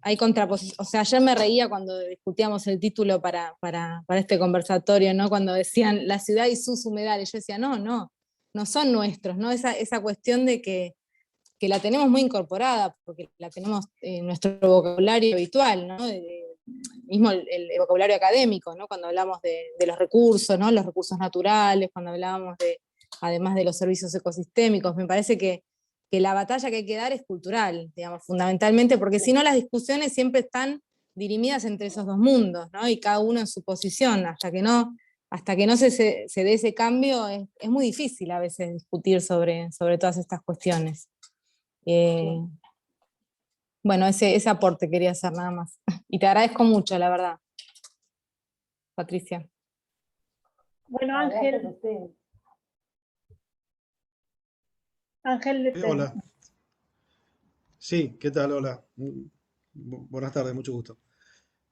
[SPEAKER 6] hay contraposiciones. O sea, ayer me reía cuando discutíamos el título para este conversatorio, ¿no? Cuando decían la ciudad y sus humedales. Yo decía, no son nuestros, ¿no? Esa cuestión de que la tenemos muy incorporada, porque la tenemos en nuestro vocabulario habitual, ¿no? Mismo el vocabulario académico, ¿no? Cuando hablamos de los recursos, ¿no? Los recursos naturales, cuando hablábamos además de los servicios ecosistémicos, me parece que la batalla que hay que dar es cultural, digamos, fundamentalmente, porque si no las discusiones siempre están dirimidas entre esos dos mundos, ¿no? Y cada uno en su posición, hasta que no se dé ese cambio, es muy difícil a veces discutir sobre todas estas cuestiones. Bueno, ese aporte quería hacer nada más. Y te agradezco mucho, la verdad, Patricia.
[SPEAKER 3] Bueno, Ángel. Ángel.
[SPEAKER 7] Hola. Sí, ¿qué tal? Hola. Buenas tardes, mucho gusto.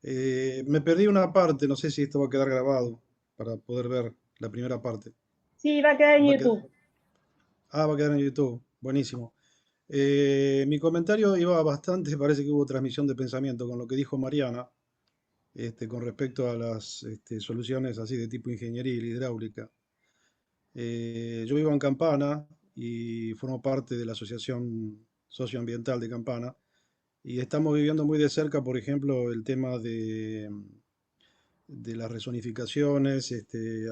[SPEAKER 7] Me perdí una parte, no sé si esto va a quedar grabado para poder ver la primera parte.
[SPEAKER 3] Sí, va a quedar en YouTube.
[SPEAKER 7] Va a quedar en YouTube. Buenísimo. Mi comentario iba bastante, parece que hubo transmisión de pensamiento con lo que dijo Mariana, con respecto a las soluciones así de tipo ingenieril, hidráulica. Yo vivo en Campana y formo parte de la Asociación Socioambiental de Campana y estamos viviendo muy de cerca, por ejemplo, el tema de las rezonificaciones.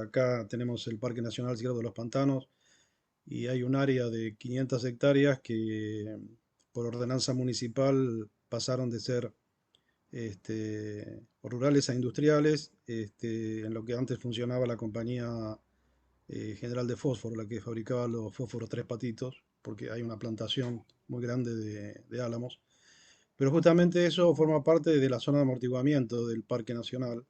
[SPEAKER 7] Acá tenemos el Parque Nacional Sierra de los Pantanos y hay un área de 500 hectáreas que por ordenanza municipal pasaron de ser rurales a industriales, en lo que antes funcionaba la compañía General de Fósforo, la que fabricaba los fósforos tres patitos, porque hay una plantación muy grande de álamos. Pero justamente eso forma parte de la zona de amortiguamiento del Parque Nacional,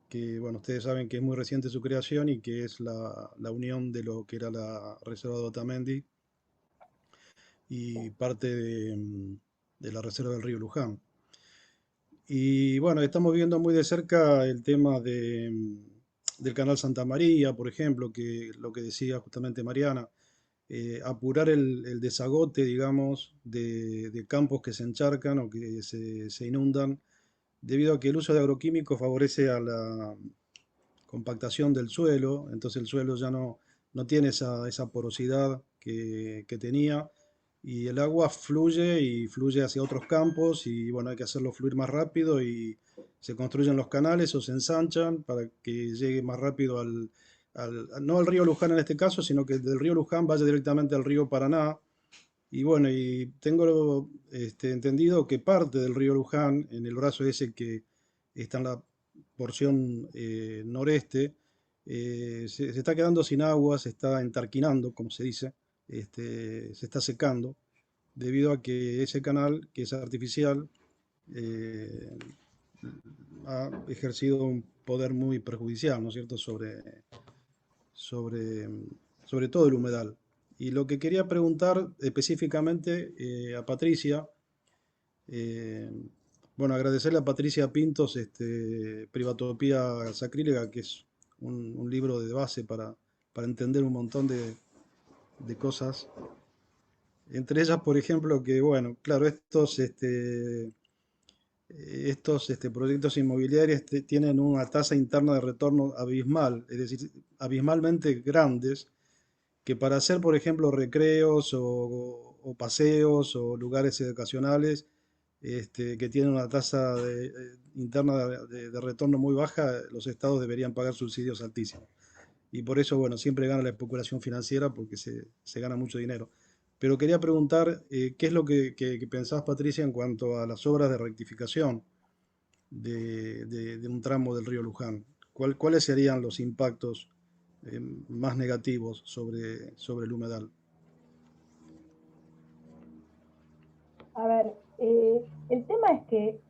[SPEAKER 7] que bueno, ustedes saben que es muy reciente su creación y que es la unión de lo que era la reserva de Otamendi y parte de la reserva del río Luján. Y bueno, estamos viendo muy de cerca el tema del canal Santa María, por ejemplo, que lo que decía justamente Mariana, apurar el desagote, digamos, de campos que se encharcan o que se inundan, debido a que el uso de agroquímicos favorece a la compactación del suelo, entonces el suelo ya no tiene esa porosidad que tenía y el agua fluye hacia otros campos y bueno, hay que hacerlo fluir más rápido y se construyen los canales o se ensanchan para que llegue más rápido no al río Luján en este caso, sino que del río Luján vaya directamente al río Paraná. Y bueno, y tengo entendido que parte del río Luján, en el brazo ese que está en la porción noreste, se está quedando sin agua, se está entarquinando, como se dice, se está secando, debido a que ese canal, que es artificial, ha ejercido un poder muy perjudicial, ¿no es cierto?, sobre todo el humedal. Y lo que quería preguntar específicamente a Patricia, bueno, agradecerle a Patricia Pintos, Privatopía Sacrílega, que es un libro de base para entender un montón de cosas. Entre ellas, por ejemplo, que, bueno, claro, estos proyectos inmobiliarios tienen una tasa interna de retorno abismal, es decir, abismalmente grandes, que para hacer, por ejemplo, recreos o paseos o lugares educacionales que tienen una tasa interna de retorno muy baja, los estados deberían pagar subsidios altísimos. Y por eso, bueno, siempre gana la especulación financiera porque se gana mucho dinero. Pero quería preguntar, ¿qué es lo que pensás, Patricia, en cuanto a las obras de rectificación de un tramo del río Luján? ¿Cuáles serían los impactos más negativos sobre el humedal?
[SPEAKER 2] A ver, el tema es que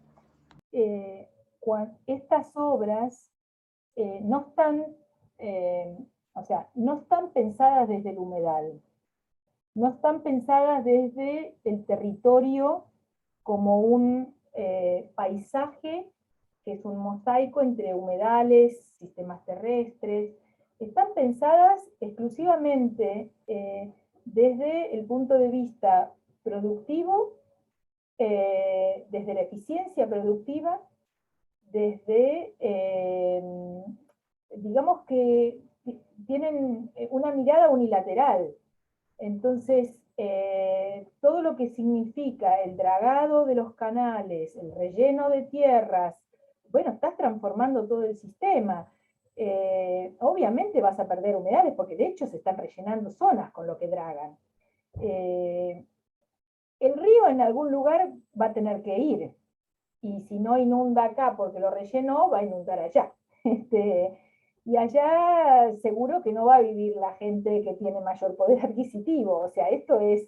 [SPEAKER 2] estas obras no están, o sea, no están pensadas desde el humedal, no están pensadas desde el territorio como un paisaje que es un mosaico entre humedales, sistemas terrestres. Están pensadas exclusivamente desde el punto de vista productivo, desde la eficiencia productiva, desde, digamos que tienen una mirada unilateral. Entonces, todo lo que significa el dragado de los canales, el relleno de tierras, bueno, estás transformando todo el sistema. Obviamente vas a perder humedales, porque de hecho se están rellenando zonas con lo que dragan. El río en algún lugar va a tener que ir, y si no inunda acá porque lo rellenó, va a inundar allá. Y allá seguro que no va a vivir la gente que tiene mayor poder adquisitivo. O sea, esto es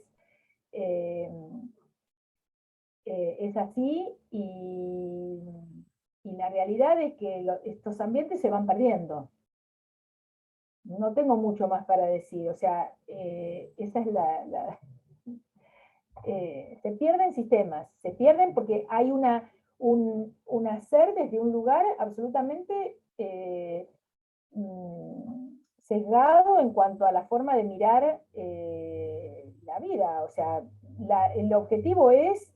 [SPEAKER 2] así, y la realidad es que estos ambientes se van perdiendo. No tengo mucho más para decir. O sea, esa es se pierden sistemas, se pierden porque hay un hacer desde un lugar absolutamente sesgado en cuanto a la forma de mirar la vida. O sea, el objetivo es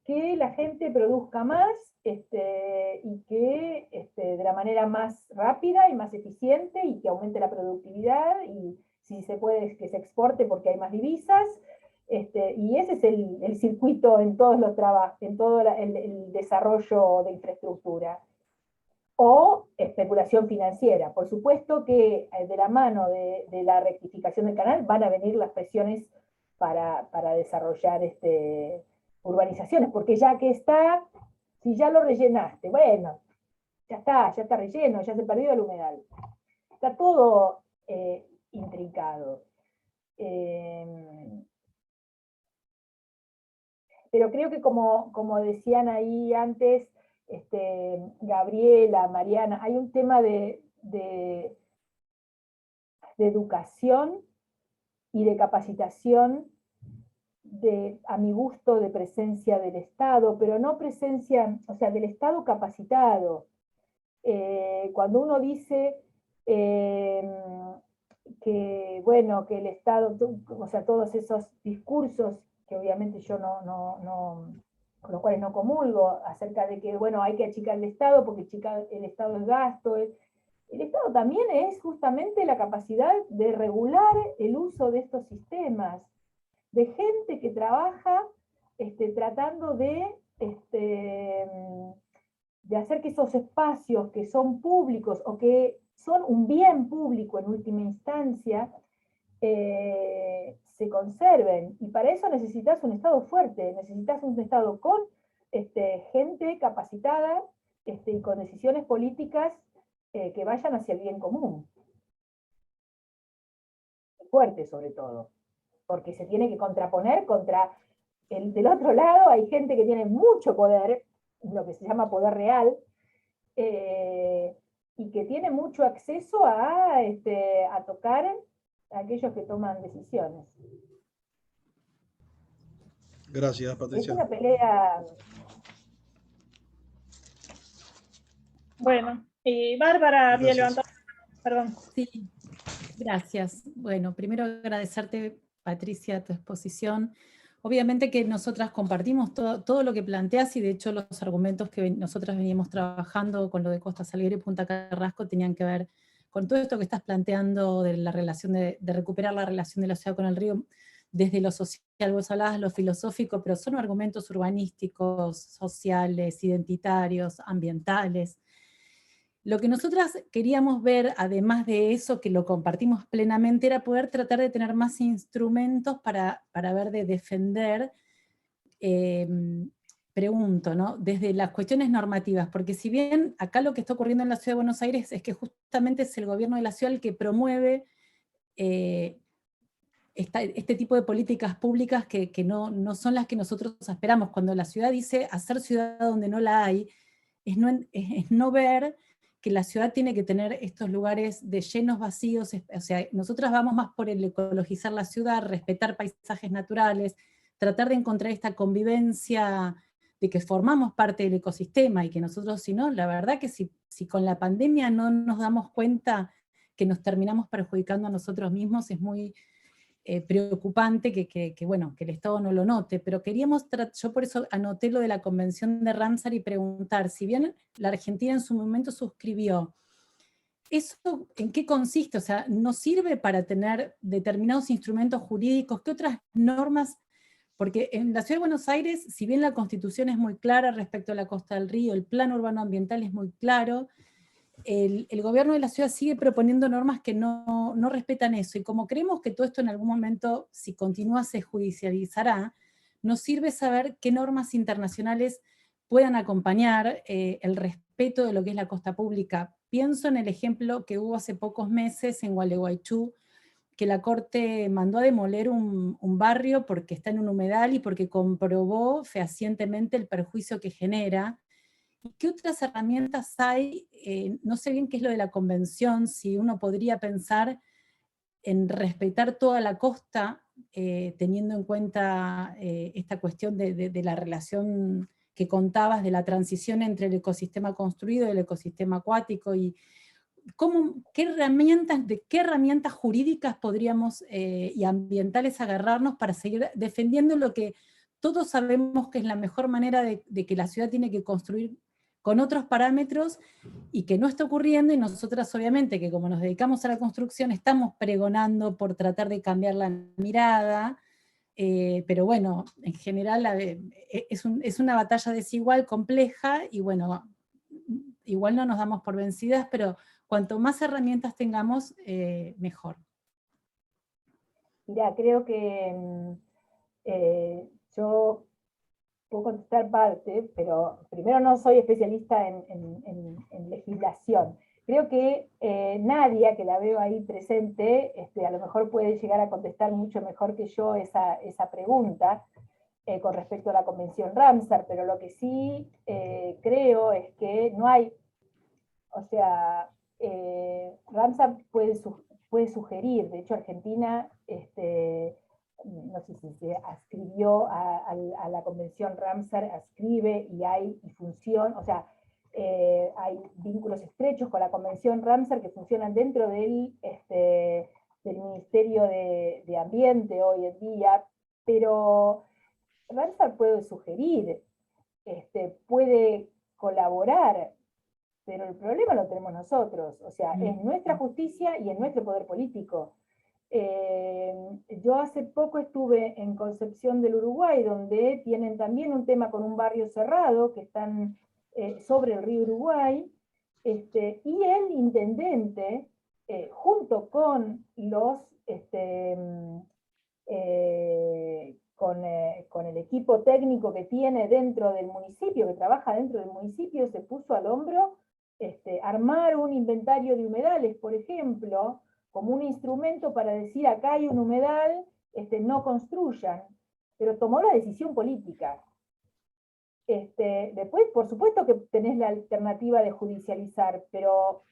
[SPEAKER 2] que la gente produzca más y que de la manera más rápida y más eficiente, y que aumente la productividad, y si se puede que se exporte porque hay más divisas. Y ese es el circuito en todos los trabajos, en todo el desarrollo de infraestructura. O especulación financiera. Por supuesto que de la mano de la rectificación del canal van a venir las presiones para desarrollar urbanizaciones, porque ya que está, si ya lo rellenaste, bueno, ya está relleno, ya se perdió el humedal. Está todo intrincado. Pero creo que como decían ahí antes, Gabriela, Mariana, hay un tema de educación y de capacitación, a mi gusto, de presencia del Estado, pero no presencia, o sea, del Estado capacitado. Cuando uno dice que, bueno, que el Estado, o sea, todos esos discursos que obviamente yo con los cuales no comulgo, acerca de que, bueno, hay que achicar el Estado porque el Estado es gasto. El Estado también es justamente la capacidad de regular el uso de estos sistemas, de gente que trabaja tratando de hacer que esos espacios que son públicos o que son un bien público en última instancia, se conserven. Y para eso necesitas un Estado fuerte, necesitas un Estado con gente capacitada y con decisiones políticas que vayan hacia el bien común. Fuerte sobre todo, porque se tiene que contraponer contra del otro lado. Hay gente que tiene mucho poder, lo que se llama poder real, y que tiene mucho acceso a tocar a aquellos que toman decisiones.
[SPEAKER 7] Gracias,
[SPEAKER 2] Es
[SPEAKER 7] Patricia.
[SPEAKER 2] una pelea.
[SPEAKER 3] Bueno, Bárbara había
[SPEAKER 7] Gracias.
[SPEAKER 3] levantado, perdón.
[SPEAKER 5] Sí, gracias. Bueno, primero agradecerte, Patricia, tu exposición. Obviamente que nosotras compartimos todo lo que planteas, y de hecho los argumentos que nosotras veníamos trabajando con lo de Costa Salguero y Punta Carrasco tenían que ver con todo esto que estás planteando de la relación de recuperar la relación de la ciudad con el río desde lo social, vos hablabas lo filosófico, pero son argumentos urbanísticos, sociales, identitarios, ambientales. Lo que nosotras queríamos ver, además de eso, que lo compartimos plenamente, era poder tratar de tener más instrumentos para ver de defender, pregunto, ¿no? Desde las cuestiones normativas, porque si bien acá lo que está ocurriendo en la Ciudad de Buenos Aires es que justamente es el gobierno de la ciudad el que promueve este tipo de políticas públicas que no son las que nosotros esperamos. Cuando la ciudad dice hacer ciudad donde no la hay, es no ver que la ciudad tiene que tener estos lugares de llenos vacíos. O sea, nosotras vamos más por el ecologizar la ciudad, respetar paisajes naturales, tratar de encontrar esta convivencia de que formamos parte del ecosistema, y que nosotros, si no, la verdad que si con la pandemia no nos damos cuenta que nos terminamos perjudicando a nosotros mismos, es muy preocupante que el Estado no lo note. Pero queríamos, yo por eso anoté lo de la Convención de Ramsar y preguntar, si bien la Argentina en su momento suscribió, ¿eso en qué consiste? O sea, ¿nos sirve para tener determinados instrumentos jurídicos? ¿Qué otras normas? Porque en la Ciudad de Buenos Aires, si bien la Constitución es muy clara respecto a la costa del río, el plan urbano ambiental es muy claro, el gobierno de la ciudad sigue proponiendo normas que no respetan eso, y como creemos que todo esto en algún momento, si continúa, se judicializará, nos sirve saber qué normas internacionales puedan acompañar el respeto de lo que es la costa pública. Pienso en el ejemplo que hubo hace pocos meses en Gualeguaychú, que la Corte mandó a demoler un barrio porque está en un humedal y porque comprobó fehacientemente el perjuicio que genera. ¿Qué otras herramientas hay? No sé bien qué es lo de la convención, si uno podría pensar en respetar toda la costa, teniendo en cuenta esta cuestión de la relación que contabas, de la transición entre el ecosistema construido y el ecosistema acuático, y qué herramientas jurídicas podríamos y ambientales agarrarnos para seguir defendiendo lo que todos sabemos que es la mejor manera de que la ciudad tiene que construir con otros parámetros, y que no está ocurriendo, y nosotras obviamente que como nos dedicamos a la construcción estamos pregonando por tratar de cambiar la mirada, pero bueno, en general es una batalla desigual, compleja, y bueno, igual no nos damos por vencidas, pero cuanto más herramientas tengamos, mejor.
[SPEAKER 2] Mira, creo que yo puedo contestar parte, pero primero no soy especialista en legislación. Creo que Nadia, que la veo ahí presente, a lo mejor puede llegar a contestar mucho mejor que yo esa pregunta con respecto a la Convención Ramsar, pero lo que sí creo es que no hay, o sea, Ramsar puede sugerir, de hecho Argentina, no sé si se adscribió a la Convención Ramsar, adscribe y funciona, o sea, hay vínculos estrechos con la Convención Ramsar que funcionan dentro del Ministerio de Ambiente hoy en día, pero Ramsar puede sugerir, puede colaborar, pero el problema lo tenemos nosotros, o sea, es nuestra justicia y es nuestro poder político. Yo hace poco estuve en Concepción del Uruguay, donde tienen también un tema con un barrio cerrado, que están sobre el río Uruguay, y el intendente, junto con los con el equipo técnico que tiene dentro del municipio, que trabaja dentro del municipio, se puso al hombro armar un inventario de humedales, por ejemplo, como un instrumento para decir acá hay un humedal, no construyan, pero tomó la decisión política. Después, por supuesto que tenés la alternativa de judicializar, pero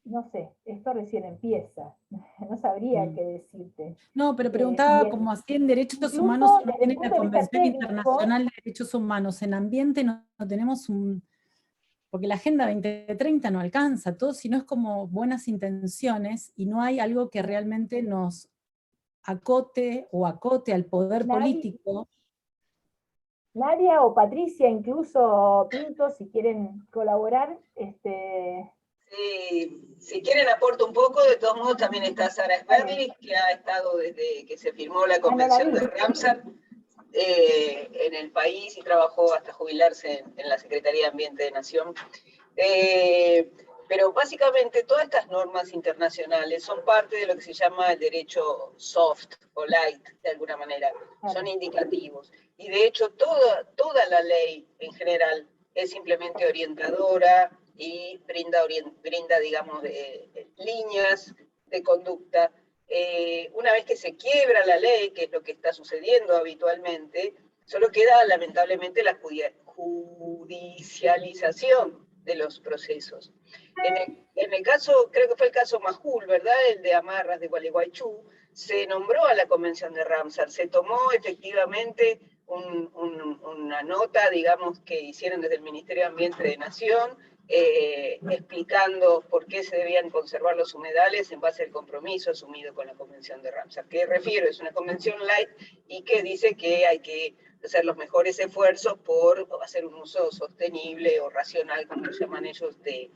[SPEAKER 2] no sé, esto recién empieza, no sabría qué decirte.
[SPEAKER 5] No, pero preguntaba como así en derechos humanos, no
[SPEAKER 2] desde el
[SPEAKER 5] tiene la
[SPEAKER 2] punto de vista
[SPEAKER 5] Convención
[SPEAKER 2] técnico,
[SPEAKER 5] Internacional de Derechos Humanos, en ambiente no tenemos porque la Agenda 2030 no alcanza todo, sino es como buenas intenciones, y no hay algo que realmente nos acote al poder político.
[SPEAKER 2] Nadia o Patricia, incluso Pinto, si quieren colaborar.
[SPEAKER 8] Si quieren aporto un poco, de todos modos también está Sara Sperling, que ha estado desde que se firmó la Convención de Ramsar en el país y trabajó hasta jubilarse en la Secretaría de Ambiente de Nación. Pero básicamente todas estas normas internacionales son parte de lo que se llama el derecho soft o light, de alguna manera, son indicativos. Y de hecho toda la ley en general es simplemente orientadora, y brinda digamos, líneas de conducta. Una vez que se quiebra la ley, que es lo que está sucediendo habitualmente, solo queda lamentablemente la judicialización de los procesos. En el caso, creo que fue el caso Majul, ¿verdad? El de Amarras de Gualeguaychú, se nombró a la Convención de Ramsar, se tomó efectivamente una nota, digamos, que hicieron desde el Ministerio de Ambiente de Nación, explicando por qué se debían conservar los humedales en base al compromiso asumido con la Convención de Ramsar. Que refiero, es una convención light y que dice que hay que hacer los mejores esfuerzos por hacer un uso sostenible o racional, como lo llaman ellos, de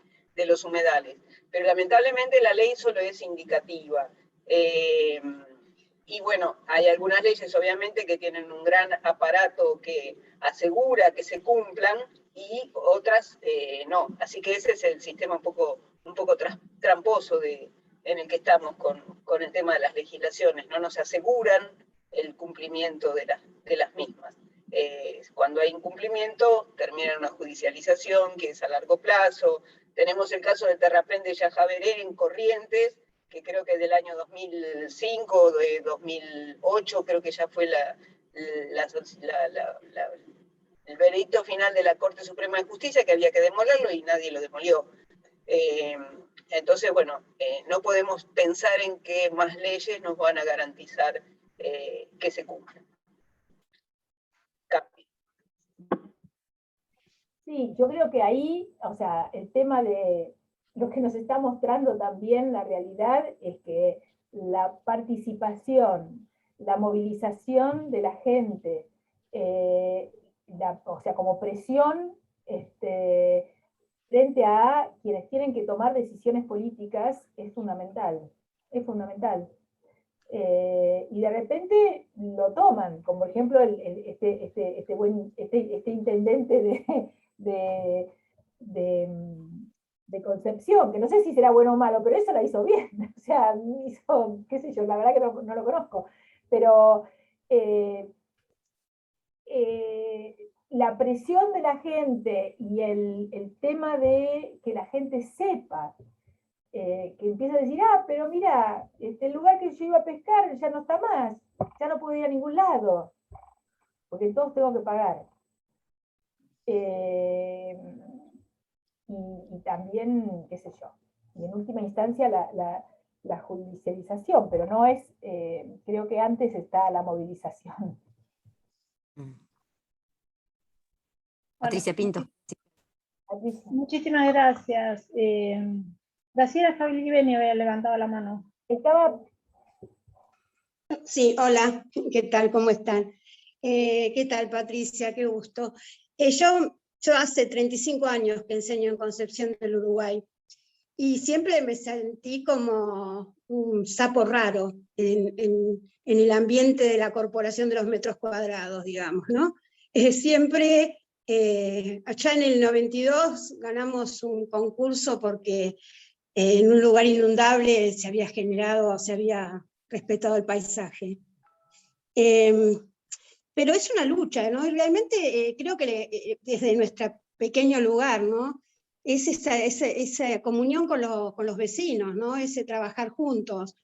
[SPEAKER 8] los humedales. Pero lamentablemente la ley solo es indicativa. Y bueno, hay algunas leyes obviamente que tienen un gran aparato que asegura que se cumplan y otras no. Así que ese es el sistema un poco tramposo en el que estamos con el tema de las legislaciones. No nos aseguran el cumplimiento de las mismas. Cuando hay incumplimiento, termina en una judicialización que es a largo plazo. Tenemos el caso de Terraplén de Yajaveré en Corrientes, que creo que del año 2005 o de 2008, creo que ya fue el veredicto final de la Corte Suprema de Justicia, que había que demolerlo y nadie lo demolió. Entonces, bueno, no podemos pensar en que más leyes nos van a garantizar que se cumplan.
[SPEAKER 2] Sí, yo creo que ahí, o sea, el tema de lo que nos está mostrando también la realidad es que la participación, la movilización de la gente, o sea, como presión frente a quienes tienen que tomar decisiones políticas es fundamental, es fundamental. Y de repente lo toman, como por ejemplo este intendente de Concepción, que no sé si será bueno o malo, pero eso la hizo bien, o sea, hizo, qué sé yo, la verdad que no lo conozco, pero la presión de la gente y el tema de que la gente sepa, que empieza a decir, pero mira, el lugar que yo iba a pescar ya no está más, ya no puedo ir a ningún lado, porque todos tengo que pagar. Y también, qué sé yo, y en última instancia la judicialización, pero no es, creo que antes está la movilización.
[SPEAKER 1] Patricia Pinto.
[SPEAKER 2] Patricia.
[SPEAKER 3] Muchísimas gracias. Graciela Javilibeni había levantado la mano.
[SPEAKER 9] Sí, hola, ¿qué tal? ¿Cómo están? ¿Qué tal, Patricia? Qué gusto. Yo hace 35 años que enseño en Concepción del Uruguay y siempre me sentí como un sapo raro en el ambiente de la Corporación de los Metros Cuadrados, digamos, ¿no? Siempre, allá en el 92 ganamos un concurso porque en un lugar inundable se había respetado el paisaje. Pero es una lucha, ¿no? Y realmente creo que desde nuestro pequeño lugar, ¿no? Es esa comunión con los vecinos, ¿no? Ese trabajar juntos.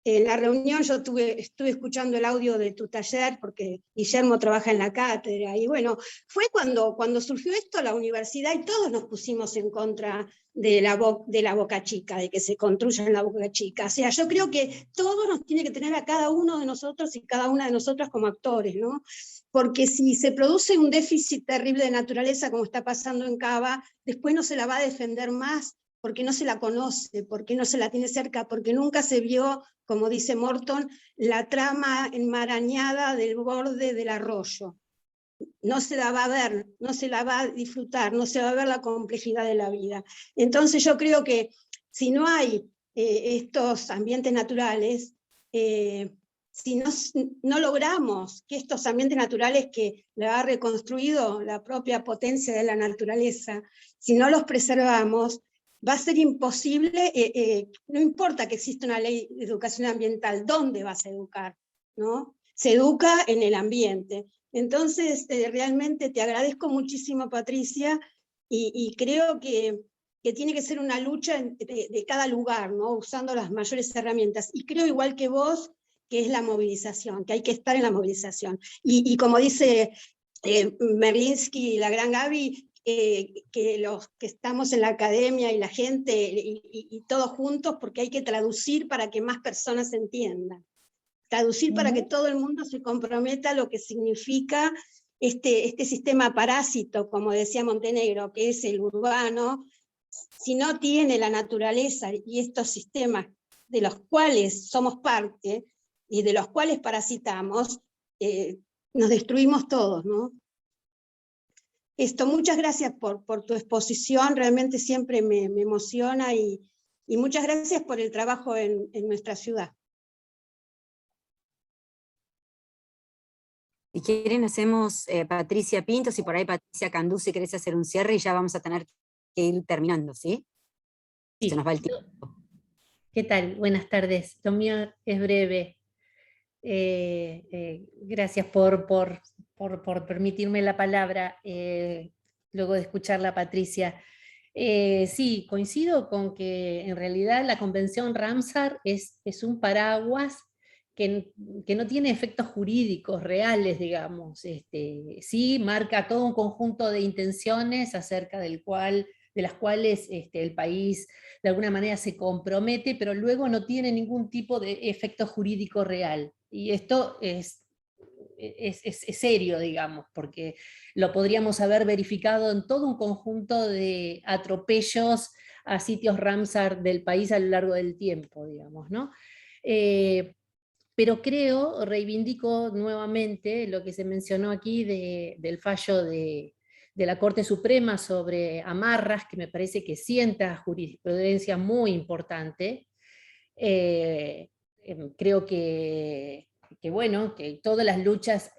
[SPEAKER 9] En la reunión yo estuve escuchando el audio de tu taller porque Guillermo trabaja en la cátedra y bueno, fue cuando surgió esto la universidad y todos nos pusimos en contra de la Boca Chica, de que se construya en la Boca Chica. O sea, yo creo que todo nos tiene que tener a cada uno de nosotros y cada una de nosotras como actores, ¿no? Porque si se produce un déficit terrible de naturaleza como está pasando en Cava, después no se la va a defender más porque no se la conoce, porque no se la tiene cerca, porque nunca se vio, como dice Morton, la trama enmarañada del borde del arroyo. No se la va a ver, no se la va a disfrutar, no se va a ver la complejidad de la vida. Entonces yo creo que si no hay estos ambientes naturales, si no logramos que estos ambientes naturales que la ha reconstruido la propia potencia de la naturaleza, si no los preservamos, va a ser imposible, no importa que exista una ley de educación ambiental, ¿dónde vas a educar? ¿No? Se educa en el ambiente. Entonces, realmente te agradezco muchísimo, Patricia, y creo que que tiene que ser una lucha de cada lugar, ¿no? Usando las mayores herramientas. Y creo igual que vos, que es la movilización, que hay que estar en la movilización. Y como dice Merlinsky y la gran Gaby, que los que estamos en la academia y la gente y todos juntos, porque hay que traducir para que más personas entiendan. Traducir para que todo el mundo se comprometa a lo que significa este sistema parásito, como decía Montenegro, que es el urbano. Si no tiene la naturaleza y estos sistemas de los cuales somos parte y de los cuales parasitamos, nos destruimos todos, ¿no? Muchas gracias por tu exposición, realmente siempre me emociona y muchas gracias por el trabajo en nuestra ciudad.
[SPEAKER 1] Si quieren hacemos Patricia Pinto, si por ahí Patricia Candú, si querés hacer un cierre y ya vamos a tener que ir terminando, ¿sí?
[SPEAKER 10] Sí.
[SPEAKER 1] Se nos va el tiempo.
[SPEAKER 10] ¿Qué tal? Buenas tardes. Lo mío es breve. Gracias por permitirme la palabra luego de escucharla a Patricia. Sí, coincido con que en realidad la Convención Ramsar es un paraguas que no tiene efectos jurídicos reales, digamos. Sí marca todo un conjunto de intenciones acerca de las cuales el país de alguna manera se compromete, pero luego no tiene ningún tipo de efecto jurídico real. Y esto es serio, digamos, porque lo podríamos haber verificado en todo un conjunto de atropellos a sitios Ramsar del país a lo largo del tiempo, digamos, ¿no? Pero reivindico nuevamente lo que se mencionó aquí del fallo de la Corte Suprema sobre amarras, que me parece que sienta jurisprudencia muy importante. Creo que todas las luchas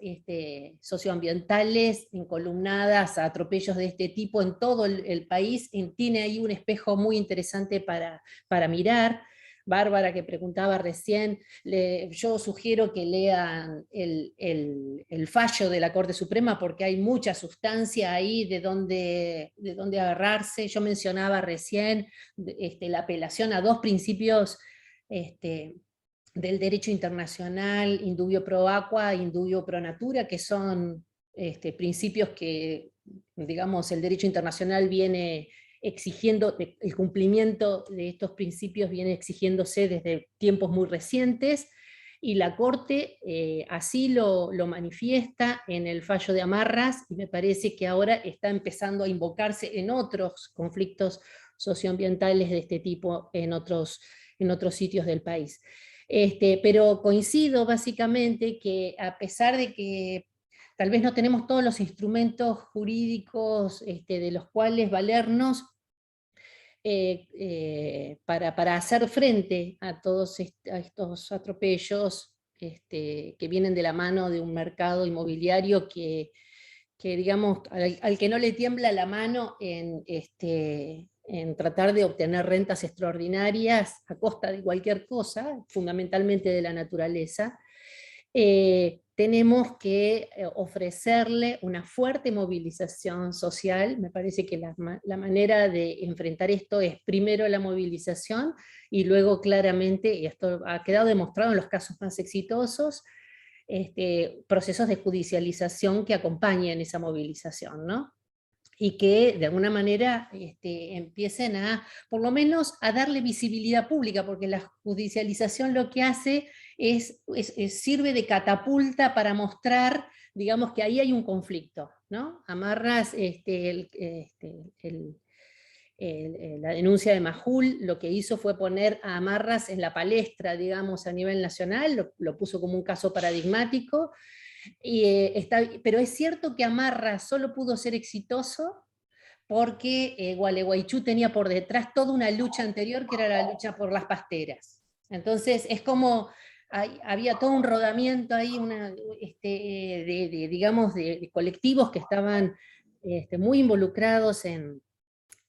[SPEAKER 10] socioambientales encolumnadas a atropellos de este tipo en todo el país tiene ahí un espejo muy interesante para mirar. Bárbara, que preguntaba recién, yo sugiero que lean el fallo de la Corte Suprema porque hay mucha sustancia ahí de dónde agarrarse. Yo mencionaba recién la apelación a dos principios del derecho internacional, indubio pro aqua, indubio pro natura, que son principios que, digamos, el derecho internacional viene exigiendo, el cumplimiento de estos principios viene exigiéndose desde tiempos muy recientes, y la Corte así lo manifiesta en el fallo de amarras, y me parece que ahora está empezando a invocarse en otros conflictos socioambientales de este tipo en otros sitios del país. Pero coincido básicamente que a pesar de que tal vez no tenemos todos los instrumentos jurídicos de los cuales valernos para hacer frente a todos estos atropellos que vienen de la mano de un mercado inmobiliario que digamos, al que no le tiembla la mano en tratar de obtener rentas extraordinarias a costa de cualquier cosa, fundamentalmente de la naturaleza, tenemos que ofrecerle una fuerte movilización social. Me parece que la manera de enfrentar esto es primero la movilización, y luego claramente, y esto ha quedado demostrado en los casos más exitosos, procesos de judicialización que acompañen esa movilización, ¿no? Y que de alguna manera empiecen por lo menos a darle visibilidad pública, porque la judicialización lo que hace sirve de catapulta para mostrar, digamos, que ahí hay un conflicto, ¿no? Amarras la denuncia de Majul, lo que hizo fue poner a Amarras en la palestra, digamos, a nivel nacional, lo puso como un caso paradigmático. Pero es cierto que Amarras solo pudo ser exitoso porque Gualeguaychú tenía por detrás toda una lucha anterior, que era la lucha por las pasteras. Entonces es como había todo un rodamiento ahí, digamos, de colectivos que estaban muy involucrados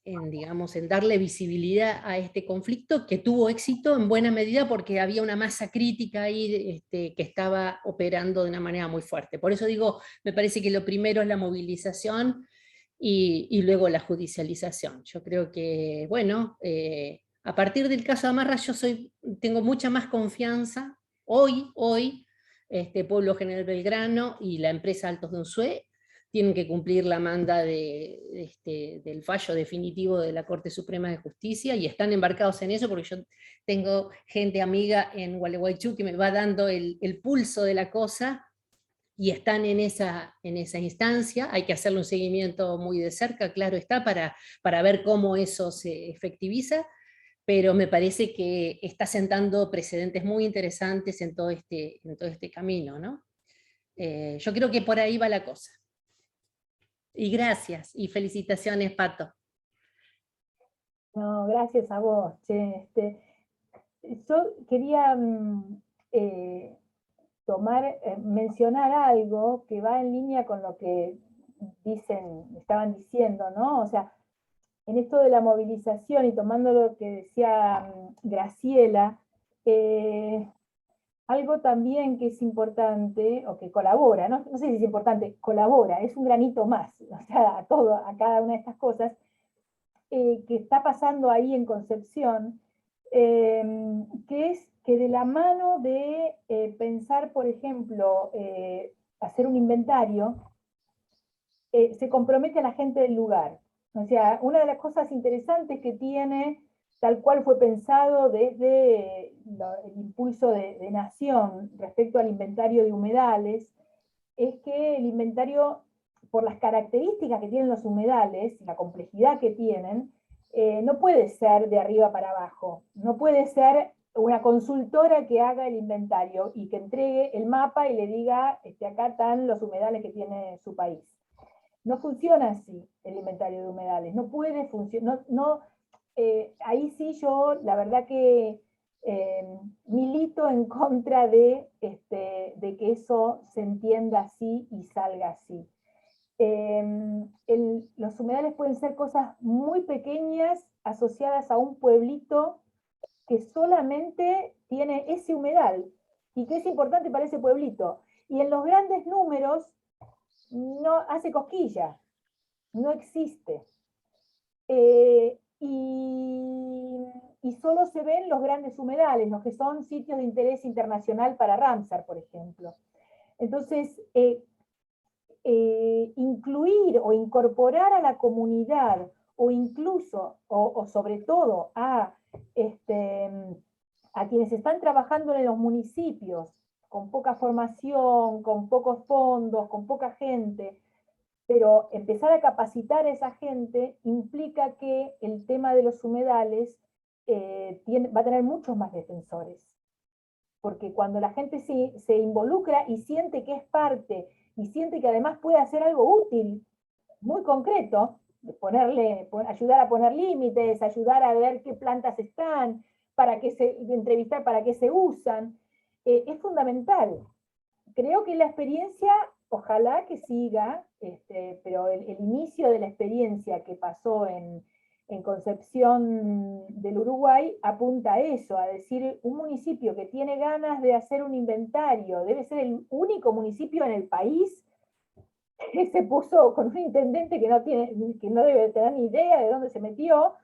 [SPEAKER 10] digamos, en darle visibilidad a este conflicto, que tuvo éxito en buena medida porque había una masa crítica ahí que estaba operando de una manera muy fuerte. Por eso digo, me parece que lo primero es la movilización, y luego la judicialización. Yo creo que, bueno, a partir del caso Amarra tengo mucha más confianza hoy, Pueblo General Belgrano y la empresa Altos de Unzué tienen que cumplir la manda del fallo definitivo de la Corte Suprema de Justicia, y están embarcados en eso, porque yo tengo gente amiga en Gualeguaychú que me va dando el pulso de la cosa, y están en esa instancia. Hay que hacerle un seguimiento muy de cerca, claro está, para ver cómo eso se efectiviza, pero me parece que está sentando precedentes muy interesantes en todo este camino, ¿no? Yo creo que por ahí va la cosa. Y gracias, y felicitaciones, Pato.
[SPEAKER 2] No, gracias a vos, che. Yo quería mencionar algo que va en línea con lo que estaban diciendo, ¿no? O sea, en esto de la movilización, y tomando lo que decía Graciela, algo también que es importante, o que colabora, no sé si es importante, colabora, es un granito más, o sea, a cada una de estas cosas, que está pasando ahí en Concepción, que es que de la mano de pensar, por ejemplo, hacer un inventario, se compromete a la gente del lugar. O sea, una de las cosas interesantes que tiene, tal cual fue pensado desde el impulso de Nación respecto al inventario de humedales, es que el inventario, por las características que tienen los humedales, la complejidad que tienen, no puede ser de arriba para abajo, no puede ser una consultora que haga el inventario y que entregue el mapa y le diga, acá están los humedales que tiene su país. No funciona así el inventario de humedales, no puede funcionar, ahí sí yo la verdad que milito en contra de que eso se entienda así y salga así. Los humedales pueden ser cosas muy pequeñas asociadas a un pueblito que solamente tiene ese humedal y que es importante para ese pueblito. Y en los grandes números no hace cosquilla, no existe. Y solo se ven los grandes humedales, los que son sitios de interés internacional para Ramsar, por ejemplo. Entonces, incluir o incorporar a la comunidad, o incluso, o sobre todo, a quienes están trabajando en los municipios, con poca formación, con pocos fondos, con poca gente, pero empezar a capacitar a esa gente implica que el tema de los humedales va a tener muchos más defensores. Porque cuando la gente se involucra y siente que es parte, y siente que además puede hacer algo útil, muy concreto, ayudar a poner límites, ayudar a ver qué plantas están, entrevistar para qué se usan, es fundamental. Creo que la experiencia, ojalá que siga, pero el inicio de la experiencia que pasó en Concepción del Uruguay apunta a eso, a decir, un municipio que tiene ganas de hacer un inventario, debe ser el único municipio en el país que se puso con un intendente que no debe tener ni idea de dónde se metió,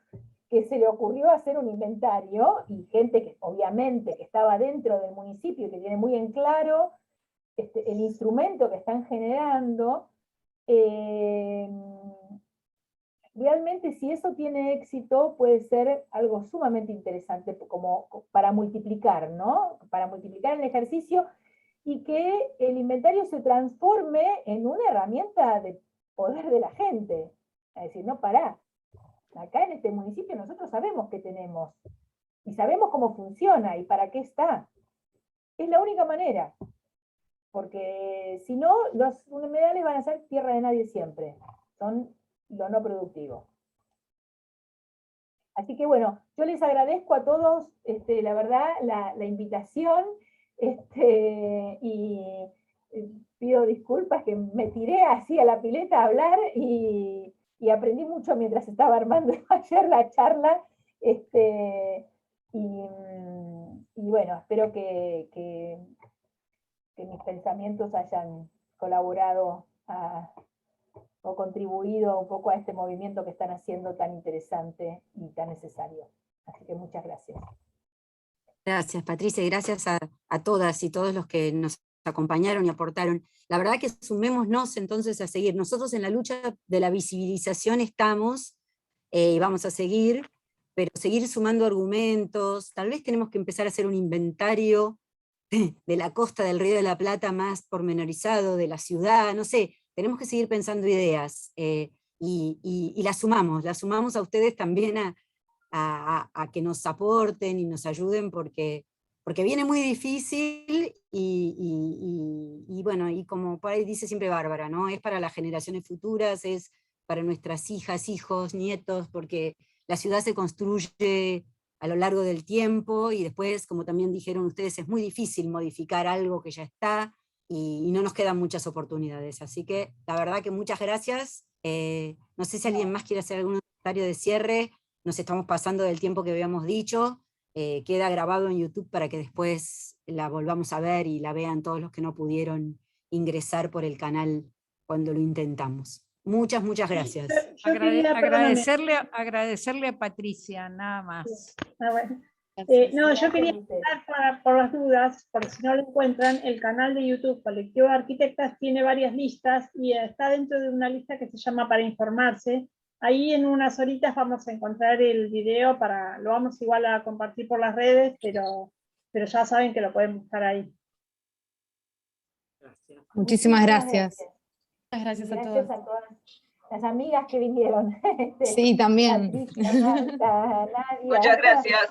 [SPEAKER 2] que se le ocurrió hacer un inventario, y gente que obviamente que estaba dentro del municipio y que tiene muy en claro el instrumento que están generando. Realmente, si eso tiene éxito, puede ser algo sumamente interesante como para multiplicar, ¿no? Para multiplicar el ejercicio, y que el inventario se transforme en una herramienta de poder de la gente. Es decir, no, pará, acá en este municipio nosotros sabemos qué tenemos, y sabemos cómo funciona y para qué está. Es la única manera, porque si no, los humedales van a ser tierra de nadie siempre, son lo no productivo. Así que bueno, yo les agradezco a todos, la verdad, la invitación, y pido disculpas que me tiré así a la pileta a hablar, y aprendí mucho mientras estaba armando ayer la charla, y bueno, espero que mis pensamientos hayan colaborado a o contribuido un poco a este movimiento que están haciendo tan interesante y tan necesario. Así que muchas gracias.
[SPEAKER 1] Gracias, Patricia, y gracias a todas y todos los que nos acompañaron y aportaron. La verdad que sumémonos entonces a seguir. Nosotros en la lucha de la visibilización estamos, y vamos a seguir, pero seguir sumando argumentos. Tal vez tenemos que empezar a hacer un inventario de la costa del Río de la Plata más pormenorizado, de la ciudad, no sé, tenemos que seguir pensando ideas, y las sumamos a ustedes también a que nos aporten y nos ayuden, porque viene muy difícil, y bueno, y como por ahí dice siempre Bárbara, ¿no? Es para las generaciones futuras, es para nuestras hijas, hijos, nietos, porque la ciudad se construye a lo largo del tiempo, y después, como también dijeron ustedes, es muy difícil modificar algo que ya está, y no nos quedan muchas oportunidades. Así que la verdad que muchas gracias. No sé si alguien más quiere hacer algún comentario de cierre. Nos estamos pasando del tiempo que habíamos dicho. Queda grabado en YouTube para que después la volvamos a ver y la vean todos los que no pudieron ingresar por el canal cuando lo intentamos. Muchas gracias.
[SPEAKER 11] Agradecerle a Patricia, nada más.
[SPEAKER 3] Bueno. No, yo quería empezar por las dudas, por si no lo encuentran, el canal de YouTube Colectivo de Arquitectas tiene varias listas, y está dentro de una lista que se llama Para Informarse. Ahí en unas horitas vamos a encontrar el video, lo vamos igual a compartir por las redes, pero ya saben que lo pueden buscar ahí.
[SPEAKER 6] Muchísimas gracias.
[SPEAKER 5] Muchas gracias a
[SPEAKER 2] Gracias a todas las amigas que vinieron.
[SPEAKER 6] Sí, también.
[SPEAKER 2] Patricia, Marta, Nadia.
[SPEAKER 8] Muchas gracias.